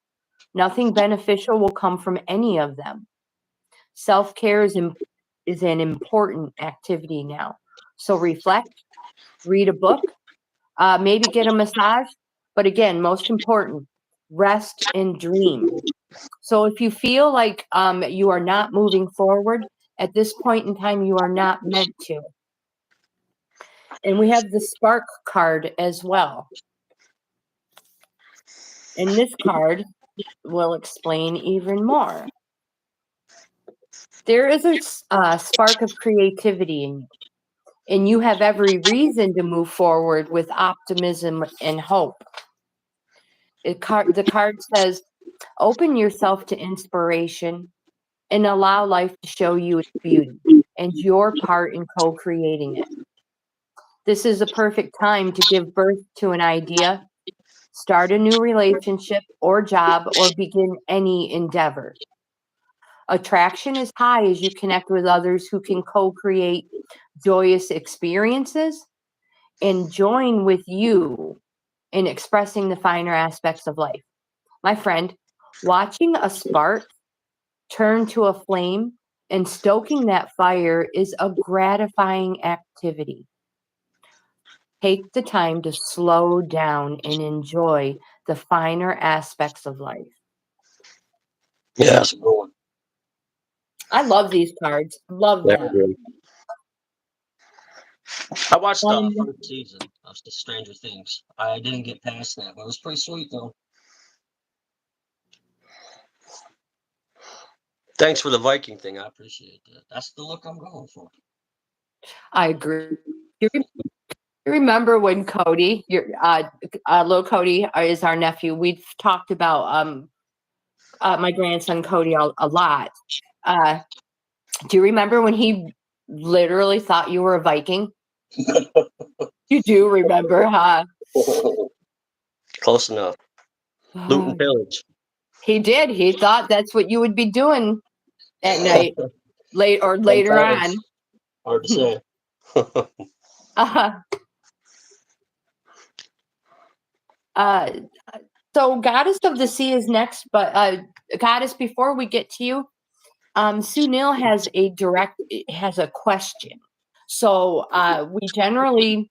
A: Nothing beneficial will come from any of them. Self-care is an important activity now. So reflect, read a book, maybe get a massage. But again, most important, rest and dream. So if you feel like you are not moving forward, at this point in time, you are not meant to. And we have the spark card as well. And this card will explain even more. There is a spark of creativity in you, and you have every reason to move forward with optimism and hope. The card says, open yourself to inspiration and allow life to show you its beauty and your part in co-creating it. This is a perfect time to give birth to an idea, start a new relationship or job, or begin any endeavor. Attraction is high as you connect with others who can co-create joyous experiences and join with you in expressing the finer aspects of life. My friend, watching a spark turn to a flame and stoking that fire is a gratifying activity. Take the time to slow down and enjoy the finer aspects of life.
B: Yeah, that's a good one.
A: I love these cards. Love
B: Very
A: them.
B: good. I watched the
A: Um,
B: third season of the Stranger Things. I didn't get past that, but it was pretty sweet though. Thanks for the Viking thing. I appreciate that. That's the look I'm going for.
A: I agree. You remember when Cody, your little Cody is our nephew. We've talked about my grandson Cody a lot. Do you remember when he literally thought you were a Viking? You do remember, huh?
B: Close enough. Loot and pillage.
A: He did. He thought that's what you would be doing at night, later on.
B: Sometimes. Hard to say.
A: So Goddess of the Sea is next, but Goddess, before we get to you, Sunil has a question. So we generally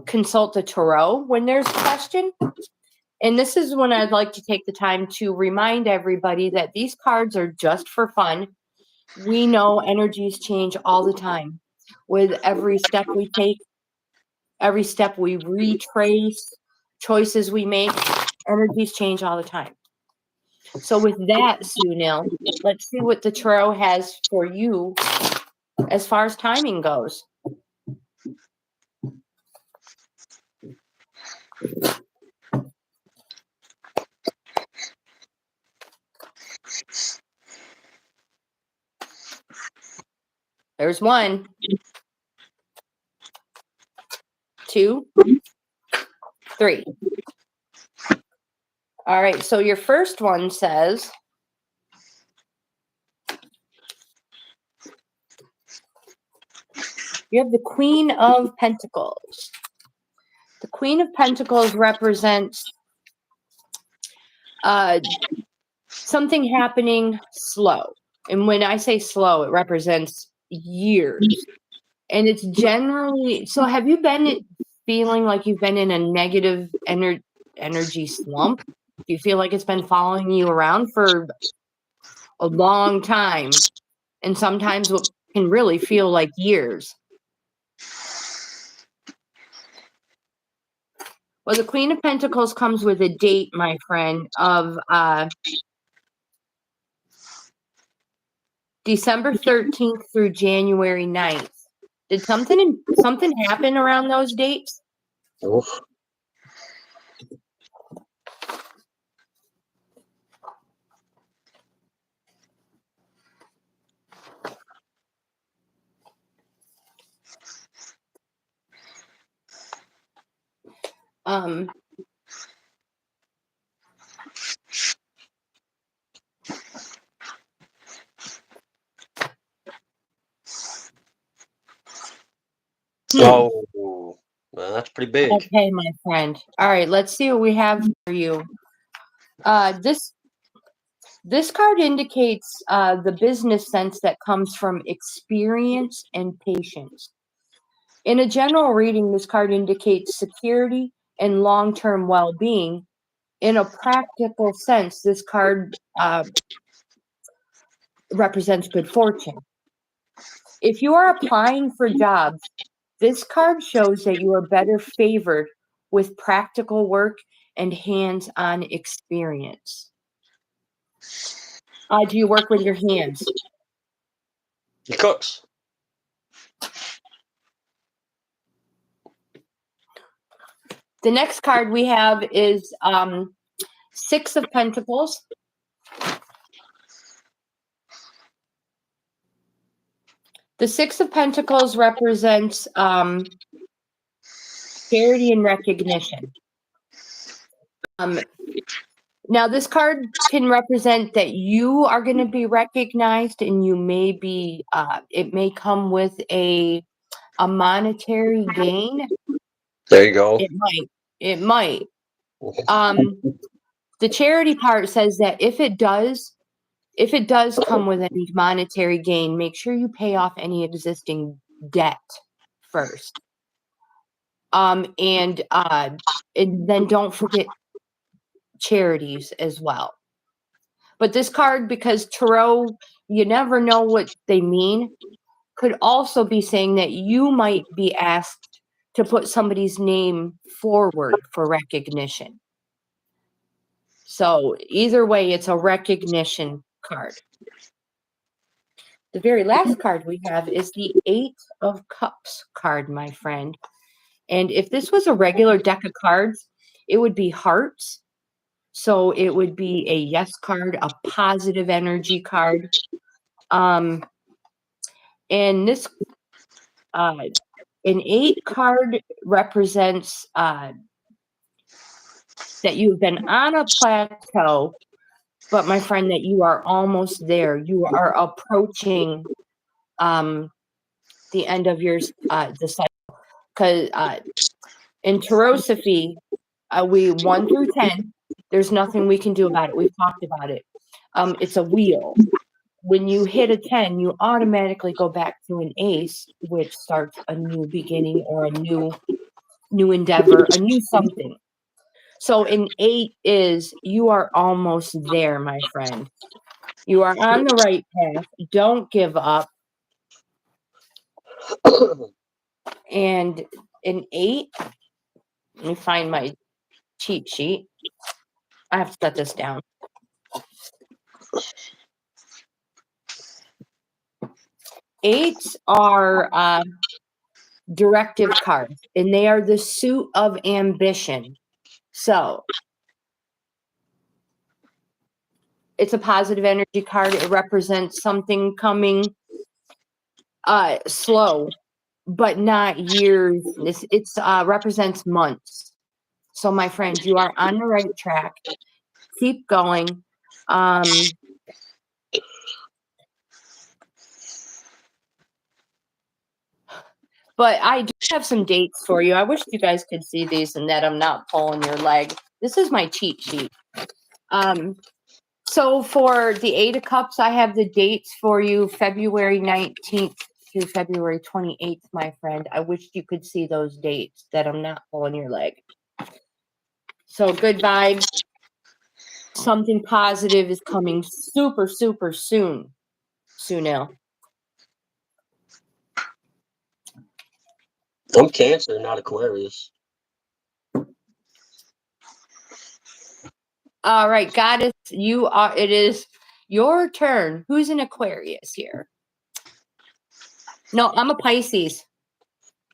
A: consult the tarot when there's a question. And this is when I'd like to take the time to remind everybody that these cards are just for fun. We know energies change all the time. With every step we take, every step we retrace, choices we make, energies change all the time. So with that, Sunil, let's see what the tarot has for you as far as timing goes. There's 1, 2, 3. All right, so your first one says, You have the Queen of Pentacles. The Queen of Pentacles represents something happening slow. And when I say slow, it represents years. And it's generally, so have you been feeling like you've been in a negative energy slump? Do you feel like it's been following you around for a long time? And sometimes what can really feel like years. Well, the Queen of Pentacles comes with a date, my friend, of December 13th through January 9th. Did something happen around those dates?
B: Oof. Oh, well, that's pretty big.
A: Okay, my friend. All right, let's see what we have for you. This card indicates the business sense that comes from experience and patience. In a general reading, this card indicates security and long-term well-being. In a practical sense, this card represents good fortune. If you are applying for jobs, this card shows that you are better favored with practical work and hands-on experience. Do you work with your hands?
B: He cooks.
A: The next card we have is Six of Pentacles. The Six of Pentacles represents charity and recognition. Now, this card can represent that you are going to be recognized, and you may be. It may come with a monetary gain.
B: There you go.
A: It might. It might. The charity part says that if it does come with any monetary gain, make sure you pay off any existing debt first. And then don't forget charities as well. But this card, because tarot, you never know what they mean, could also be saying that you might be asked to put somebody's name forward for recognition. So either way, it's a recognition card. The very last card we have is the Eight of Cups card, my friend. And if this was a regular deck of cards, it would be hearts. So it would be a yes card, a positive energy card. And this, an 8 card represents that you've been on a plateau, but my friend, that you are almost there. You are approaching the end of your the cycle. Because in Tarosophy, we 1 through 10. There's nothing we can do about it. We've talked about it. It's a wheel. When you hit a 10, you automatically go back to an ace, which starts a new beginning or a new endeavor, a new something. So an 8 is you are almost there, my friend. You are on the right path. Don't give up. And an 8, let me find my cheat sheet. I have to set this down. Eights are directive cards, and they are the suit of ambition. So it's a positive energy card. It represents something coming slow, but not years. It's represents months. So my friend, you are on the right track. Keep going. But I do have some dates for you. I wish you guys could see these and that I'm not pulling your leg. This is my cheat sheet. So for the 8 of Cups, I have the dates for you, February 19th through February 28th, my friend. I wish you could see those dates that I'm not pulling your leg. So good vibes. Something positive is coming super, super soon. Sunil.
B: I'm Cancer, not Aquarius.
A: All right, Goddess, it is your turn. Who's an Aquarius here? No, I'm a Pisces.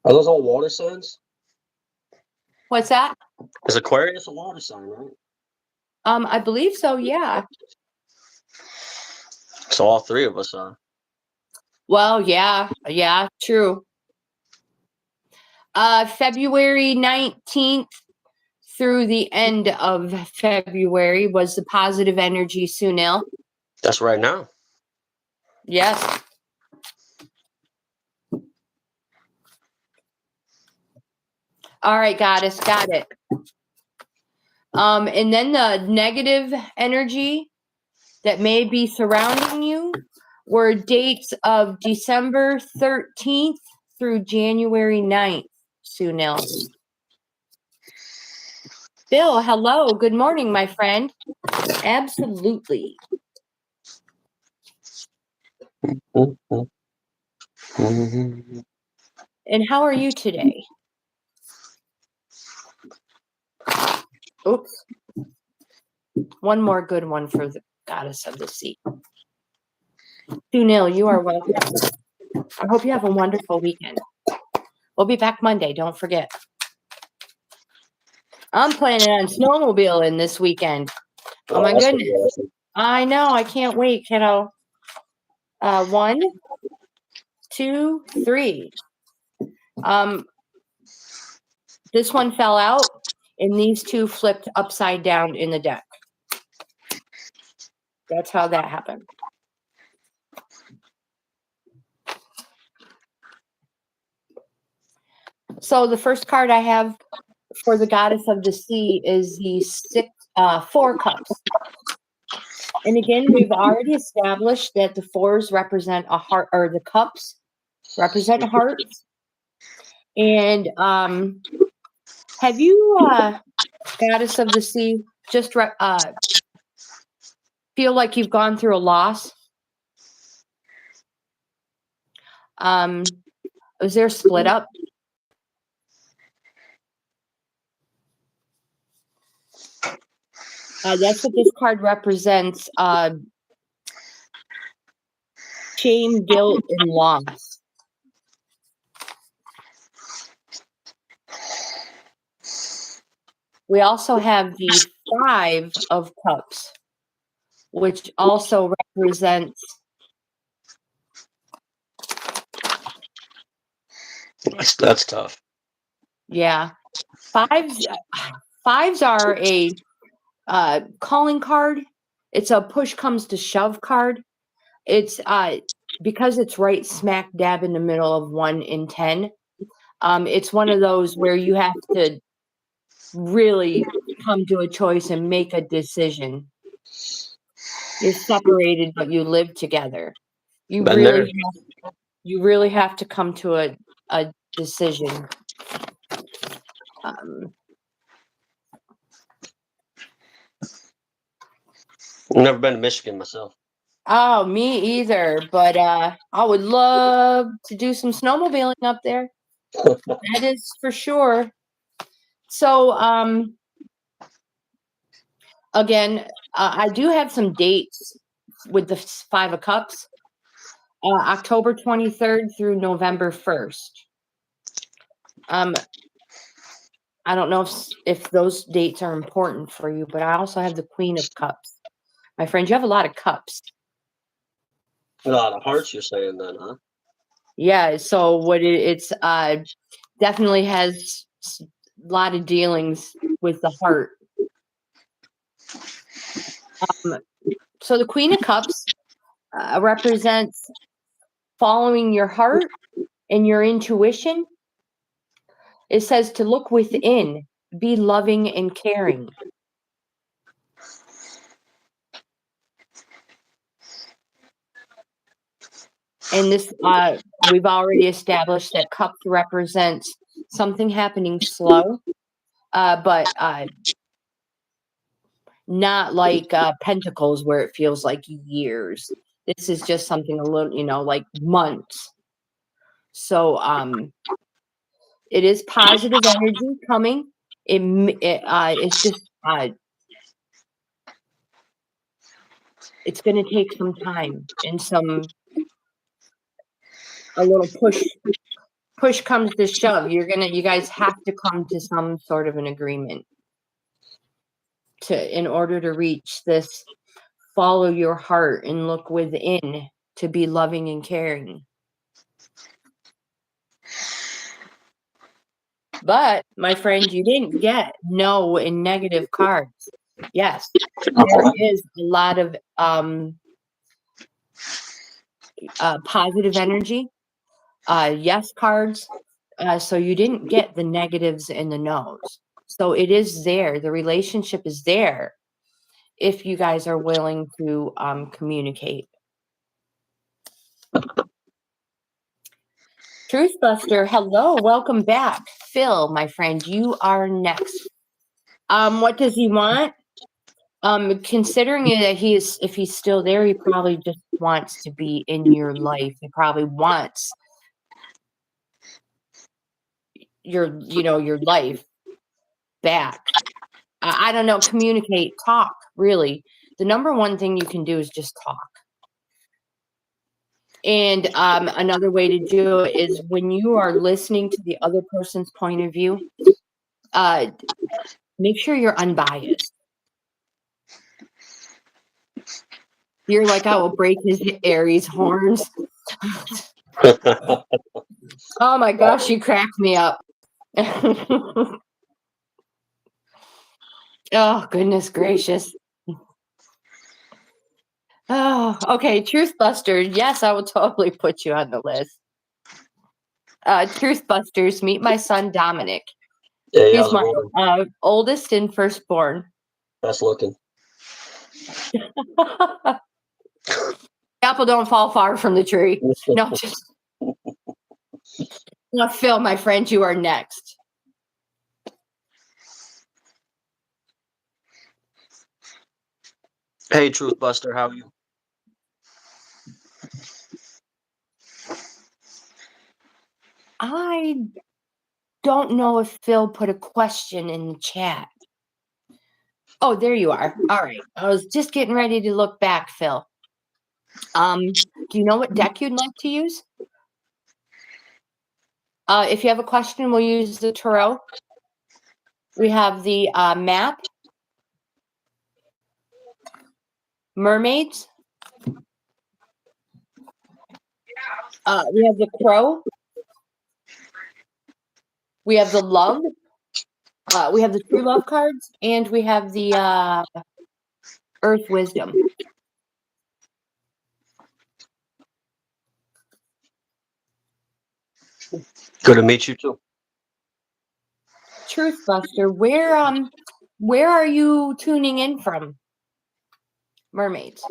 B: Are those all water signs?
A: What's that?
B: Is Aquarius a water sign, right?
A: I believe so, yeah.
B: So all 3 of us are.
A: Well, yeah, true. February 19th through the end of February was the positive energy, Sunil.
B: That's right now.
A: Yes. All right, Goddess, got it. And then the negative energy that may be surrounding you were dates of December 13th through January 9th, Sunil. Bill, hello. Good morning, my friend. Absolutely. And how are you today? Oops. One more good one for the Goddess of the Sea. Sunil, you are welcome. I hope you have a wonderful weekend. We'll be back Monday. Don't forget. I'm planning on snowmobiling this weekend. Oh my goodness.
B: Awesome.
A: I know. I can't wait, kiddo. 1, 2, 3. This one fell out, and these 2 flipped upside down in the deck. That's how that happened. So the first card I have for the Goddess of the Sea is the 4 cups. And again, we've already established that the 4s represent a heart, or the cups represent hearts. And have you, Goddess of the Sea, just feel like you've gone through a loss? Was there a split up? That's what this card represents. Shame, guilt, and loss. We also have the 5 of Cups, which also represents
B: That's tough.
A: Yeah. Fives are a calling card. It's a push comes to shove card. It's because it's right smack dab in the middle of 1 and 10. It's one of those where you have to really come to a choice and make a decision. You're separated, but you live together. You really have to come to a decision.
B: I've never been to Michigan myself.
A: Oh, me either. But I would love to do some snowmobiling up there. That is for sure. So, again, I do have some dates with the 5 of Cups. October 23rd through November 1st. I don't know if those dates are important for you, but I also have the Queen of Cups. My friend, you have a lot of cups.
B: A lot of hearts, you're saying then, huh?
A: Yeah, so what it's definitely has a lot of dealings with the heart. So the Queen of Cups represents following your heart and your intuition It says to look within, be loving and caring. And this, we've already established that cups represents something happening slow, but not like pentacles where it feels like years. This is just something a little, like months. So it is positive energy coming. It's just it's going to take some time and a little push comes to shove. You guys have to come to some sort of an agreement in order to reach this. Follow your heart and look within to be loving and caring. But my friend, you didn't get no in negative cards. Yes, there is a lot of positive energy. Yes cards. So you didn't get the negatives and the no's. So it is there. The relationship is there if you guys are willing to communicate. Truthbuster, hello, welcome back. Phil, my friend, you are next. What does he want? Considering that if he's still there, he probably just wants to be in your life. He probably wants your life back. I don't know, communicate, talk, really. The number one thing you can do is just talk. And another way to do it is when you are listening to the other person's point of view, make sure you're unbiased. You're like, I will break his Aries horns. Oh my gosh, you cracked me up. Oh, goodness gracious. Oh, okay. Truthbusters. Yes, I will totally put you on the list. Truthbusters, meet my son, Dominic.
B: Hey,
A: He's my oldest and firstborn.
B: Best looking.
A: Apple don't fall far from the tree. No, no, Phil, my friend, you are next.
B: Hey, Truthbuster, how are you?
A: I don't know if Phil put a question in the chat. Oh, there you are. All right. I was just getting ready to look back, Phil. Do you know what deck you'd like to use? If you have a question, we'll use the tarot. We have the map, mermaids. We have the crow. We have the love. We have the true love cards, and we have the earth wisdom.
B: Good to meet you too.
A: Truthbuster, where are you tuning in from? Mermaids.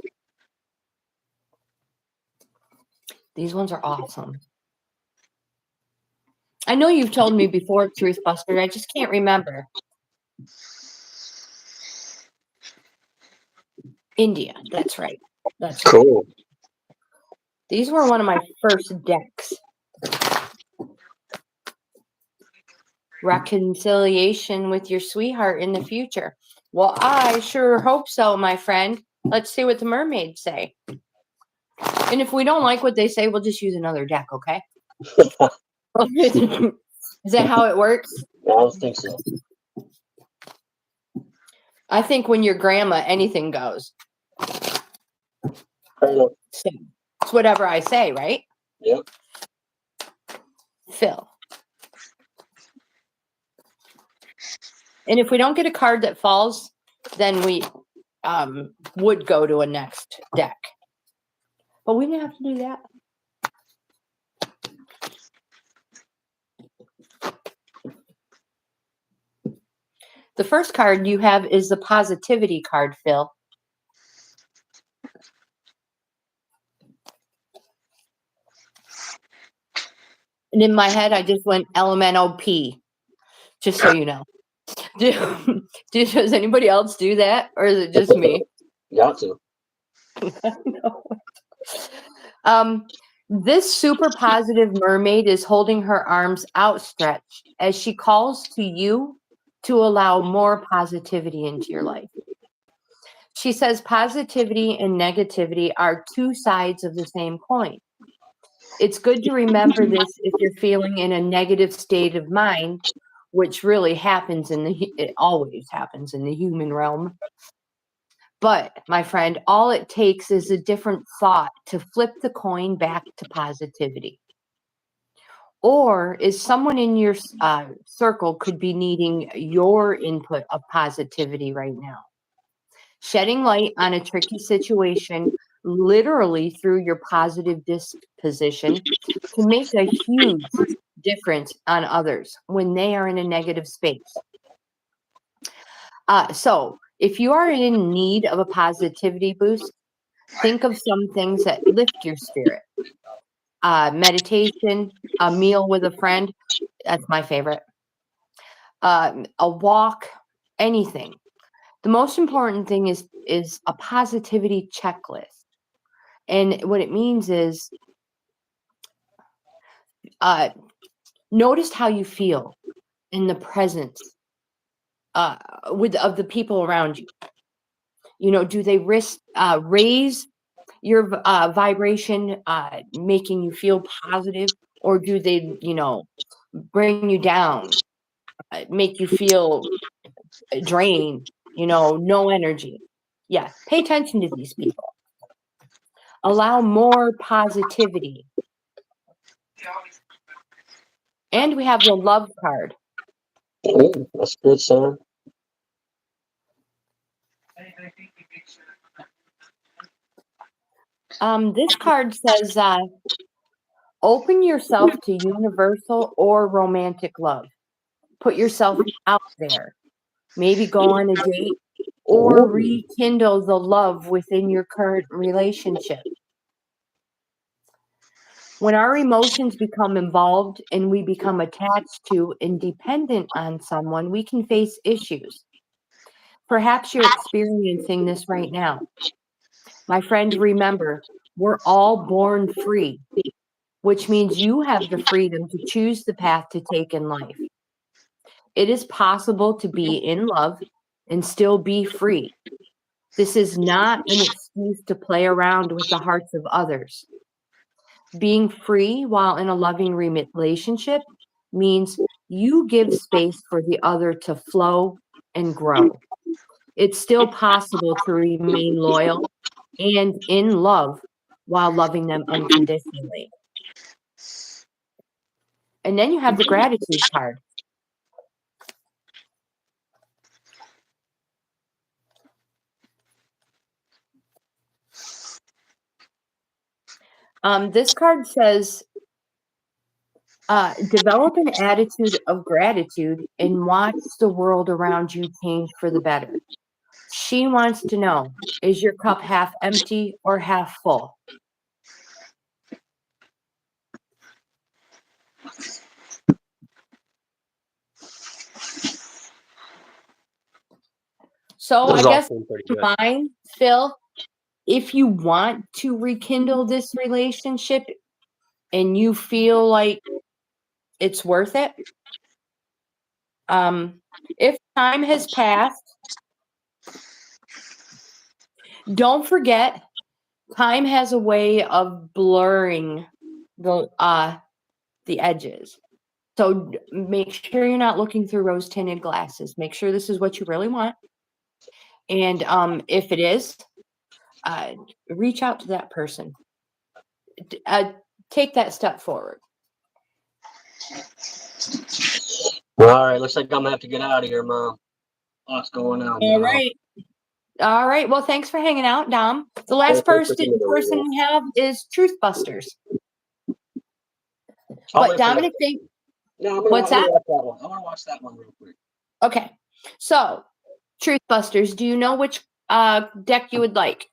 A: These ones are awesome. I know you've told me before, Truthbuster. I just can't remember. India. That's right. That's
B: cool.
A: Right. These were one of my first decks. Reconciliation with your sweetheart in the future. Well, I sure hope so, my friend. Let's see what the mermaids say. And if we don't like what they say, we'll just use another deck, okay? Is that how it works?
B: I don't think so.
A: I think when you're grandma, anything goes. So it's whatever I say, right?
B: Yep.
A: Phil. And if we don't get a card that falls, then we would go to a next deck. But we didn't have to do that. The first card you have is the positivity card, Phil. And in my head, I just went LMNOP, just so you know. Does anybody else do that, or is it just me?
B: Got to.
A: This super positive mermaid is holding her arms outstretched as she calls to you to allow more positivity into your life. She says positivity and negativity are two sides of the same coin. It's good to remember this if you're feeling in a negative state of mind, which really happens it always happens in the human realm. But, my friend, all it takes is a different thought to flip the coin back to positivity. Or is someone in your circle could be needing your input of positivity right now. Shedding light on a tricky situation, literally through your positive disposition, can make a huge difference on others when they are in a negative space. So, if you are in need of a positivity boost, think of some things that lift your spirit. Meditation, a meal with a friend, that's my favorite. A walk, anything. The most important thing is a positivity checklist. And what it means is notice how you feel in the presence of the people around you. You know, do they raise your vibration, making you feel positive, or do they, bring you down, make you feel drained, no energy? Yeah, pay attention to these people. Allow more positivity. And we have the love card.
B: Ooh, that's good, son.
A: This card says, open yourself to universal or romantic love. Put yourself out there. Maybe go on a date or
B: Ooh.
A: rekindle the love within your current relationship. When our emotions become involved and we become attached to and dependent on someone, we can face issues. Perhaps you're experiencing this right now. My friend, remember, we're all born free, which means you have the freedom to choose the path to take in life. It is possible to be in love and still be free. This is not an excuse to play around with the hearts of others. Being free while in a loving relationship means you give space for the other to flow and grow. It's still possible to remain loyal and in love while loving them unconditionally. And then you have the gratitude card. This card says, develop an attitude of gratitude and watch the world around you change for the better. She wants to know, is your cup half empty or half full? So I guess mine, Phil, if you want to rekindle this relationship and you feel like it's worth it, if time has passed, don't forget, time has a way of blurring the edges. So make sure you're not looking through rose-tinted glasses. Make sure this is what you really want. And if it is, reach out to that person. Take that step forward.
B: All right, looks like I'm gonna have to get out of here, Mom. What's going on?
A: All right. Well, thanks for hanging out, Dom. The last person we have is Truth Busters. But Dominic, what's that?
B: I want to watch that one real quick.
A: Okay. So, Truth Busters, do you know which deck you would like?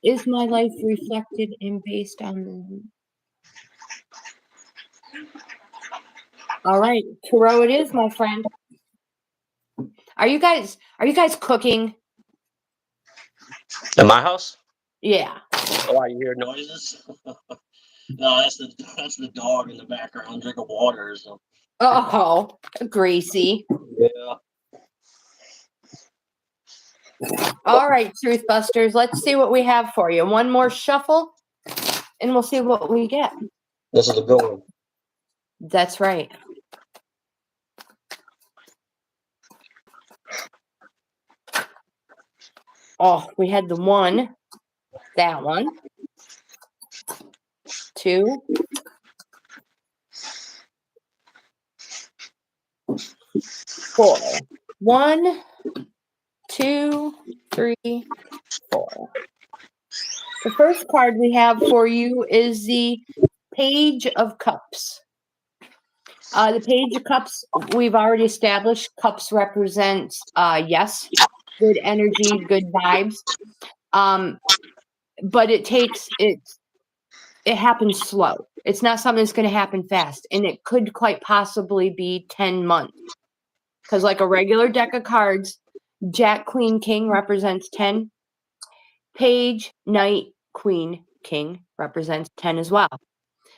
A: Is my life reflected and based on the... All right, Tarot it is, my friend. Are you guys cooking?
B: In my house?
A: Yeah.
B: Why you hear noises? No, that's the dog in the background drinking water or something.
A: Oh, Gracie.
B: Yeah.
A: All right, Truth Busters, let's see what we have for you. One more shuffle, and we'll see what we get.
B: This is a good one.
A: That's right. Oh, we had the one, that one, 2, 4. 1, 2, 3, 4. The first card we have for you is the Page of Cups. The Page of Cups, we've already established, cups represents, yes, good energy, good vibes. But it happens slow. It's not something that's going to happen fast. And it could quite possibly be 10 months. Because like a regular deck of cards, Jack, Queen, King represents 10. Page, Knight, Queen, King represents 10 as well.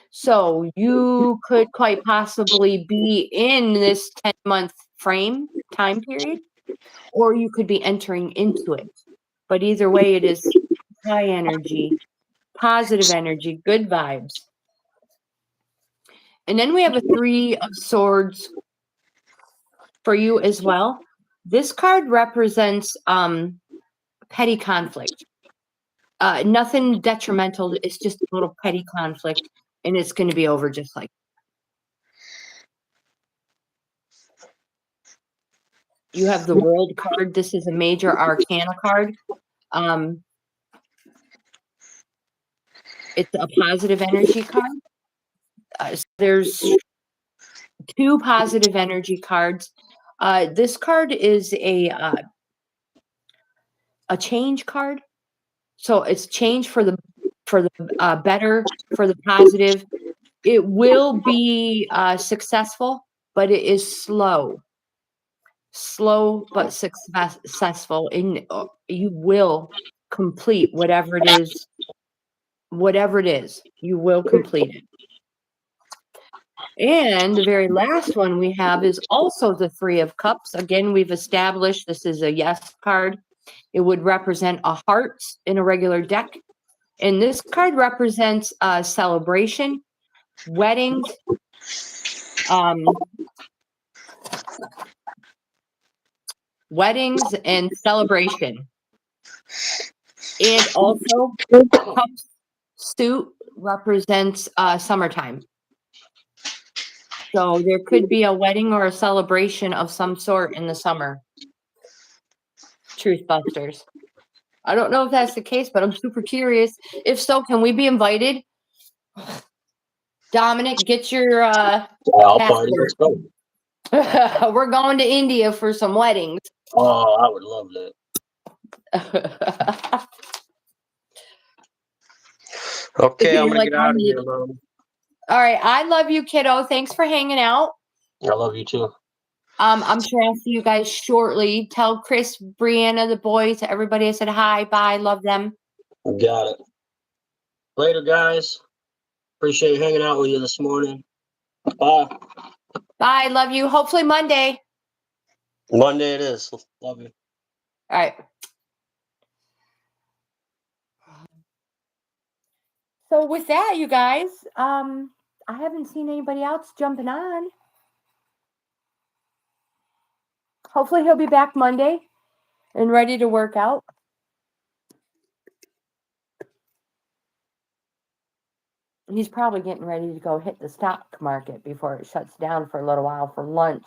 A: So you could quite possibly be in this 10-month time period, or you could be entering into it. But either way, it is high energy, positive energy, good vibes. And then we have a 3 of Swords for you as well. This card represents petty conflict. Nothing detrimental. It's just a little petty conflict, and it's going to be over just like. You have the World card. This is a major arcana card. It's a positive energy card. So there's 2 positive energy cards. This card is a change card. So it's change for the better, for the positive. It will be successful, but it is slow but successful. And you will complete whatever it is. You will complete it. And the very last one we have is also the 3 of Cups. Again, we've established this is a yes card. It would represent a heart in a regular deck. And this card represents celebration, weddings, and celebration. And also, Cups suit represents summertime. So there could be a wedding or a celebration of some sort in the summer. Truth Busters. I don't know if that's the case, but I'm super curious. If so, can we be invited? Dominic, get your
B: I'll party. Let's go.
A: We're going to India for some weddings.
B: Oh, I would love that. Okay, I'm gonna get out of here, Mom.
A: All right, I love you, kiddo. Thanks for hanging out.
B: I love you too.
A: I'm sure I'll see you guys shortly. Tell Chris, Brianna, the boys, everybody I said hi, bye, love them.
B: Got it. Later, guys. Appreciate hanging out with you this morning. Bye.
A: Bye, love you. Hopefully Monday.
B: Monday it is. Love you.
A: All right. So with that, you guys, I haven't seen anybody else jumping on. Hopefully he'll be back Monday and ready to work out. He's probably getting ready to go hit the stock market before it shuts down for a little while for lunch.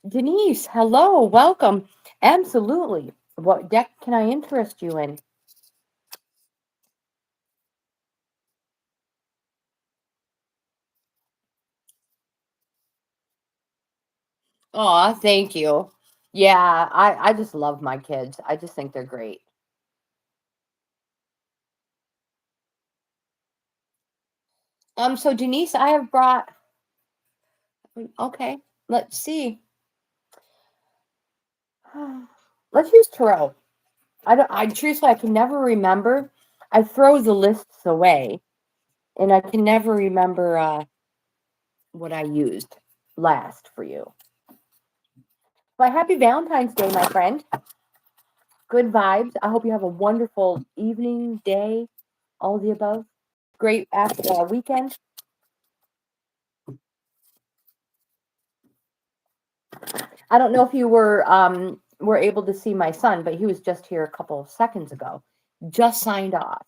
A: Denise, hello, welcome. Absolutely. What deck can I interest you in? Aw, thank you. Yeah, I just love my kids. I just think they're great. So Denise, I have brought. Okay, let's see. Let's use tarot. I don't. I truthfully, I can never remember. I throw the lists away, and I can never remember what I used last for you. But happy Valentine's Day, my friend. Good vibes. I hope you have a wonderful evening, day, all the above. Great after weekend. I don't know if you were able to see my son, but he was just here a couple of seconds ago. Just signed off.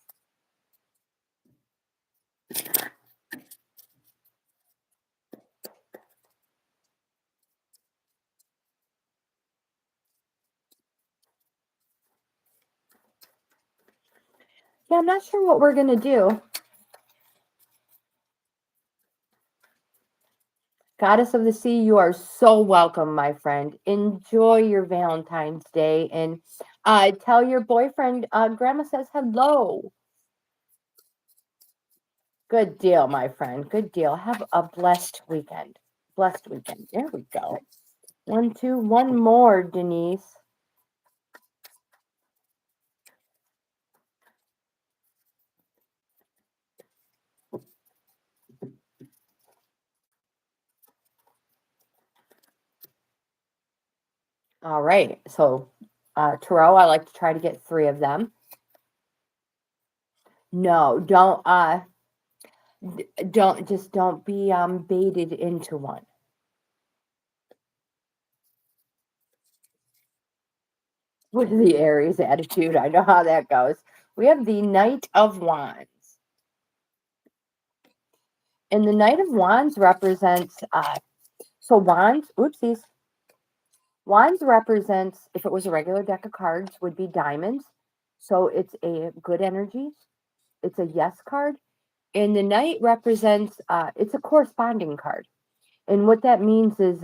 A: Yeah, I'm not sure what we're gonna do. Goddess of the Sea, you are so welcome, my friend. Enjoy your Valentine's Day and tell your boyfriend Grandma says hello. Good deal, my friend. Good deal. Have a blessed weekend. Blessed weekend. There we go. One, two, one more, Denise. All right. So, Tarot, I like to try to get 3 of them. No, don't be baited into one. With the Aries attitude, I know how that goes. We have the Knight of Wands. And the Knight of Wands represents so wands, oopsies. Wands represents, if it was a regular deck of cards, would be diamonds. So it's a good energy. It's a yes card. And the Knight represents, it's a corresponding card. And what that means is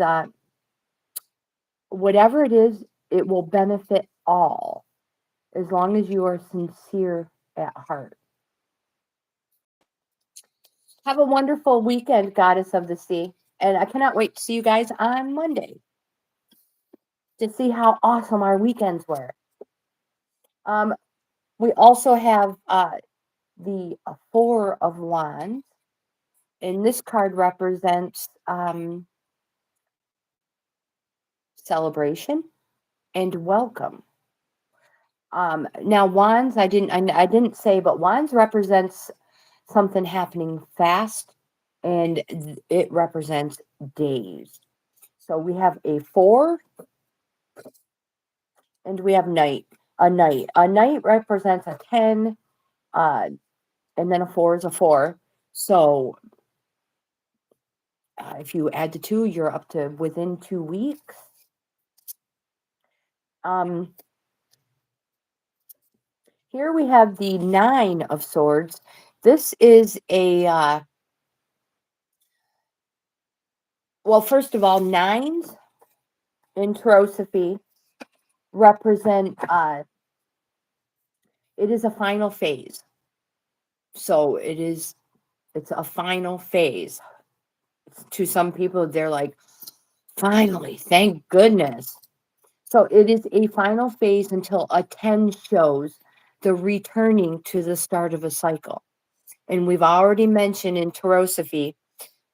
A: whatever it is, it will benefit all as long as you are sincere at heart. Have a wonderful weekend, Goddess of the Sea. And I cannot wait to see you guys on Monday to see how awesome our weekends were. We also have the 4 of Wands. And this card represents celebration and welcome. Now wands, I didn't say, but wands represents something happening fast, and it represents days. So we have a 4, and we have knight. A knight. A knight represents a 10, and then a 4 is a 4. So if you add the 2, you're up to within 2 weeks. Here we have the 9 of Swords. This is a, well, first of all, 9s in Tarosophy represent, it is a final phase. So it's a final phase. To some people, they're like, finally, thank goodness. So it is a final phase until a 10 shows the returning to the start of a cycle. And we've already mentioned in Tarosophy,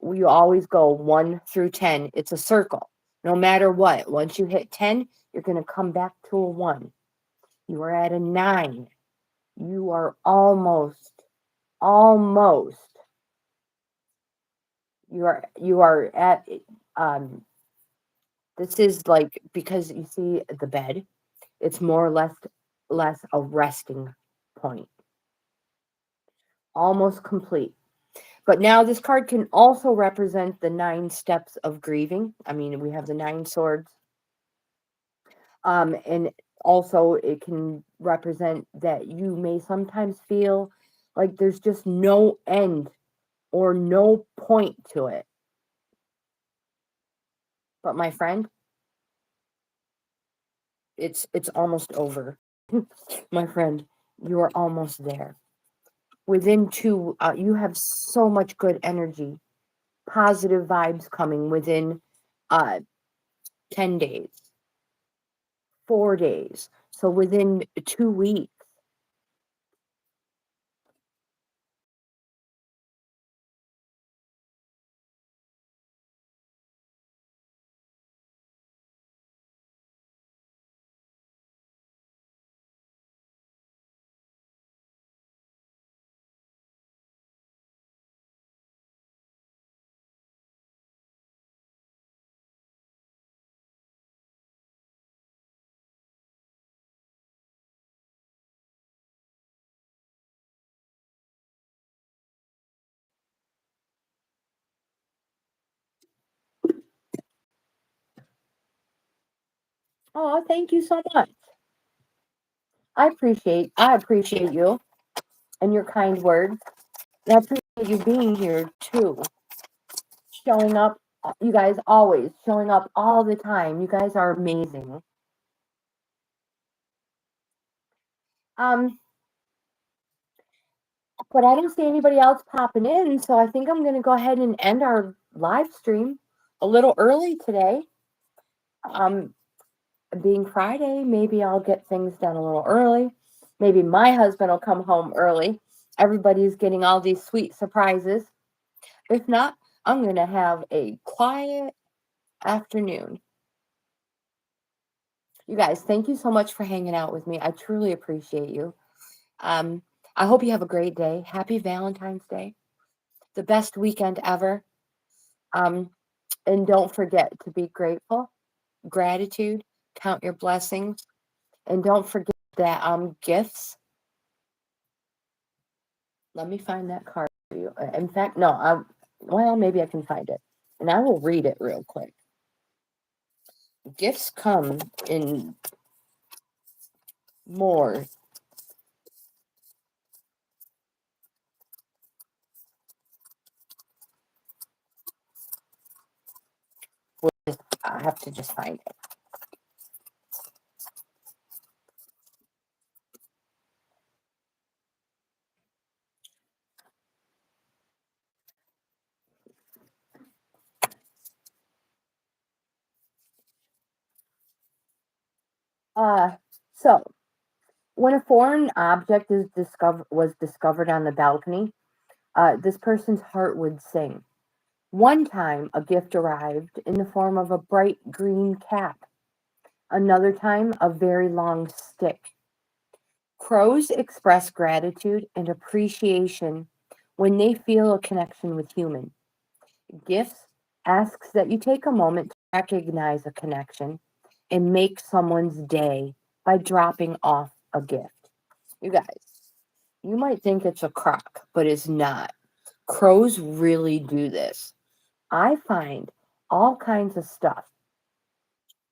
A: we always go 1 through 10. It's a circle. No matter what, once you hit 10, you're going to come back to a 1. You are at a 9. You are almost. You are at this is like, because you see the bed, it's more or less a resting point. Almost complete. But now this card can also represent the 9 steps of grieving. I mean, we have the 9 swords. And also it can represent that you may sometimes feel like there's just no end or no point to it. But my friend, It's almost over. My friend, you are almost there. Within you have so much good energy, positive vibes coming within uh 10 days, 4 days. So within 2 weeks. Oh, thank you so much. I appreciate you and your kind words. And I appreciate you being here too. Showing up, you guys always showing up all the time. You guys are amazing. Um, but I don't see anybody else popping in, so I think I'm gonna go ahead and end our live stream a little early today. Um, being Friday, maybe I'll get things done a little early. Maybe my husband will come home early. Everybody's getting all these sweet surprises. If not, I'm going to have a quiet afternoon. You guys, thank you so much for hanging out with me. I truly appreciate you. Um, I hope you have a great day. Happy Valentine's Day. The best weekend ever. Um, and don't forget to be grateful, gratitude, count your blessings, and don't forget that gifts. Let me find that card for you. In fact, no, well, maybe I can find it. And I will read it real quick. Gifts come in more. I have to just find it. So when a foreign object was discovered on the balcony, this person's heart would sing. One time, a gift arrived in the form of a bright green cap. Another time, a very long stick. Crows express gratitude and appreciation when they feel a connection with human. Gifts asks that you take a moment to recognize a connection and make someone's day by dropping off a gift. You guys, you might think it's a crock, but it's not. Crows really do this. I find all kinds of stuff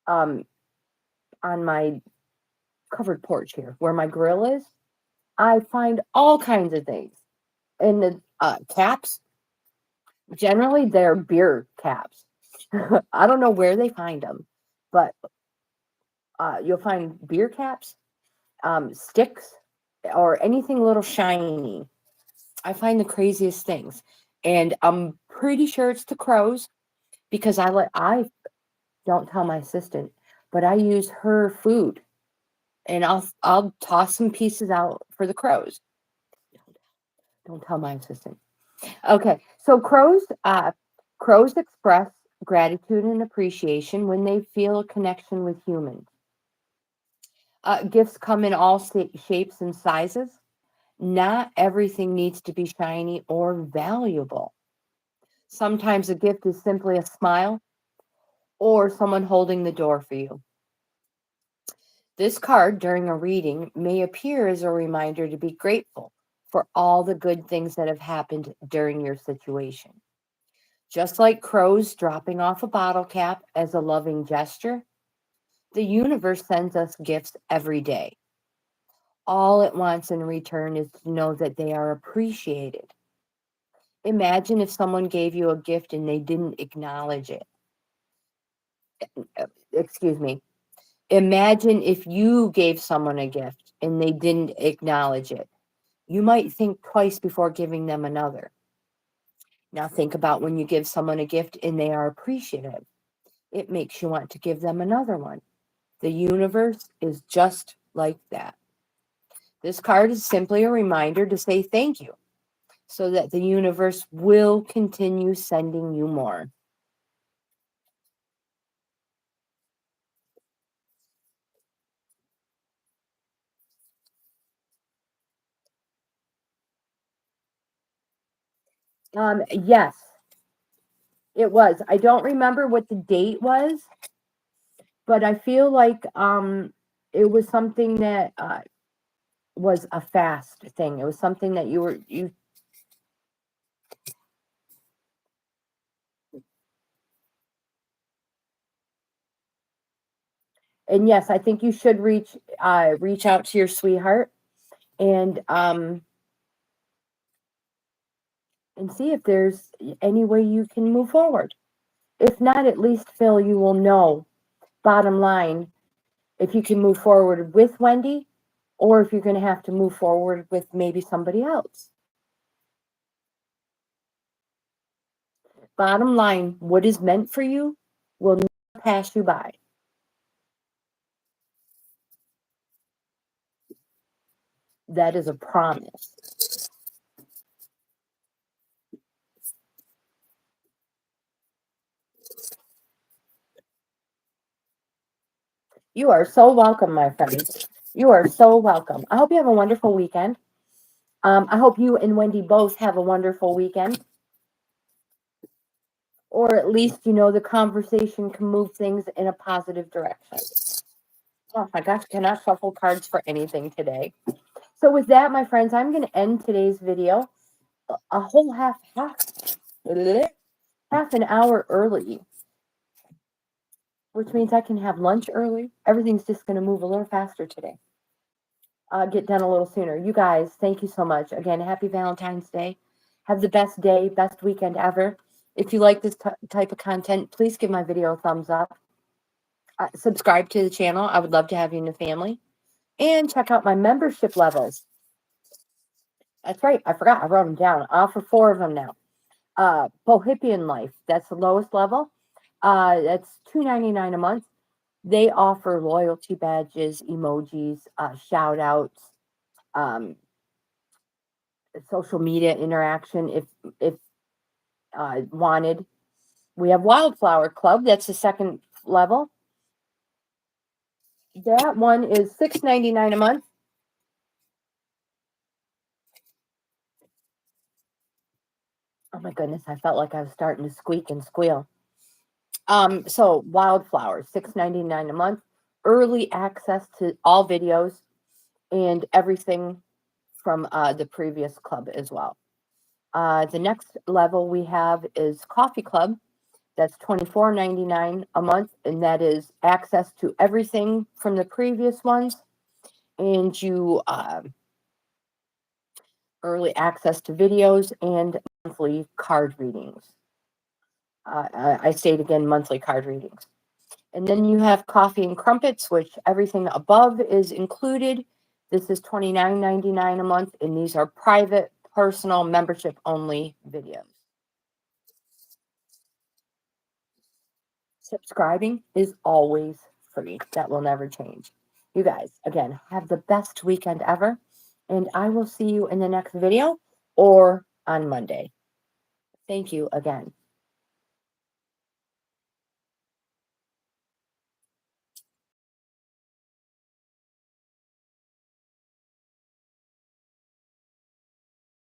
A: um, on my covered porch here where my grill is. I find all kinds of things. And the caps, generally, they're beer caps. I don't know where they find them, but you'll find beer caps, sticks, or anything a little shiny. I find the craziest things, and I'm pretty sure it's the crows because I don't tell my assistant, but I use her food, and I'll toss some pieces out for the crows. Don't tell my assistant. Okay, so crows express gratitude and appreciation when they feel a connection with humans. Gifts come in all shapes and sizes. Not everything needs to be shiny or valuable. Sometimes a gift is simply a smile or someone holding the door for you. This card during a reading may appear as a reminder to be grateful for all the good things that have happened during your situation. Just like crows dropping off a bottle cap as a loving gesture, the universe sends us gifts every day. All it wants in return is to know that they are appreciated. Imagine if someone gave you a gift and they didn't acknowledge it. Excuse me. Imagine if you gave someone a gift and they didn't acknowledge it. You might think twice before giving them another. Now think about when you give someone a gift and they are appreciative. It makes you want to give them another one. The universe is just like that. This card is simply a reminder to say thank you so that the universe will continue sending you more. Yes, it was. I don't remember what the date was, but I feel like it was something that was a fast thing. It was something that you. And yes, I think you should reach out to your sweetheart and see if there's any way you can move forward. If not, at least, Phil, you will know, bottom line, if you can move forward with Wendy or if you're going to have to move forward with maybe somebody else. Bottom line, what is meant for you will never pass you by. That is a promise. You are so welcome, my friend. You are so welcome. I hope you have a wonderful weekend. I hope you and Wendy both have a wonderful weekend. Or at least, the conversation can move things in a positive direction. Oh my gosh, cannot shuffle cards for anything today. So with that, my friends, I'm going to end today's video a whole half an hour early, which means I can have lunch early. Everything's just going to move a little faster today. Get done a little sooner. You guys, thank you so much. Again, happy Valentine's Day. Have the best day, best weekend ever. If you like this type of content, please give my video a thumbs up. Subscribe to the channel. I would love to have you in the family. And check out my membership levels. That's right. I forgot. I wrote them down. I offer 4 of them now. Bohippian Life. That's the lowest level. That's $2.99 a month. They offer loyalty badges, emojis, shout outs, social media interaction if wanted. We have Wildflower Club. That's the second level. That one is $6.99 a month. Oh my goodness, I felt like I was starting to squeak and squeal. So Wildflower, $6.99 a month. Early access to all videos and everything from the previous club as well. The next level we have is Coffee Club. That's $24.99 a month, and that is access to everything from the previous ones. And you early access to videos and monthly card readings. I state again, monthly card readings. And then you have Coffee and Crumpets, which everything above is included. This is $29.99 a month, and these are private, personal, membership-only videos. Subscribing is always free. That will never change. You guys, again, have the best weekend ever, and I will see you in the next video or on Monday. Thank you again.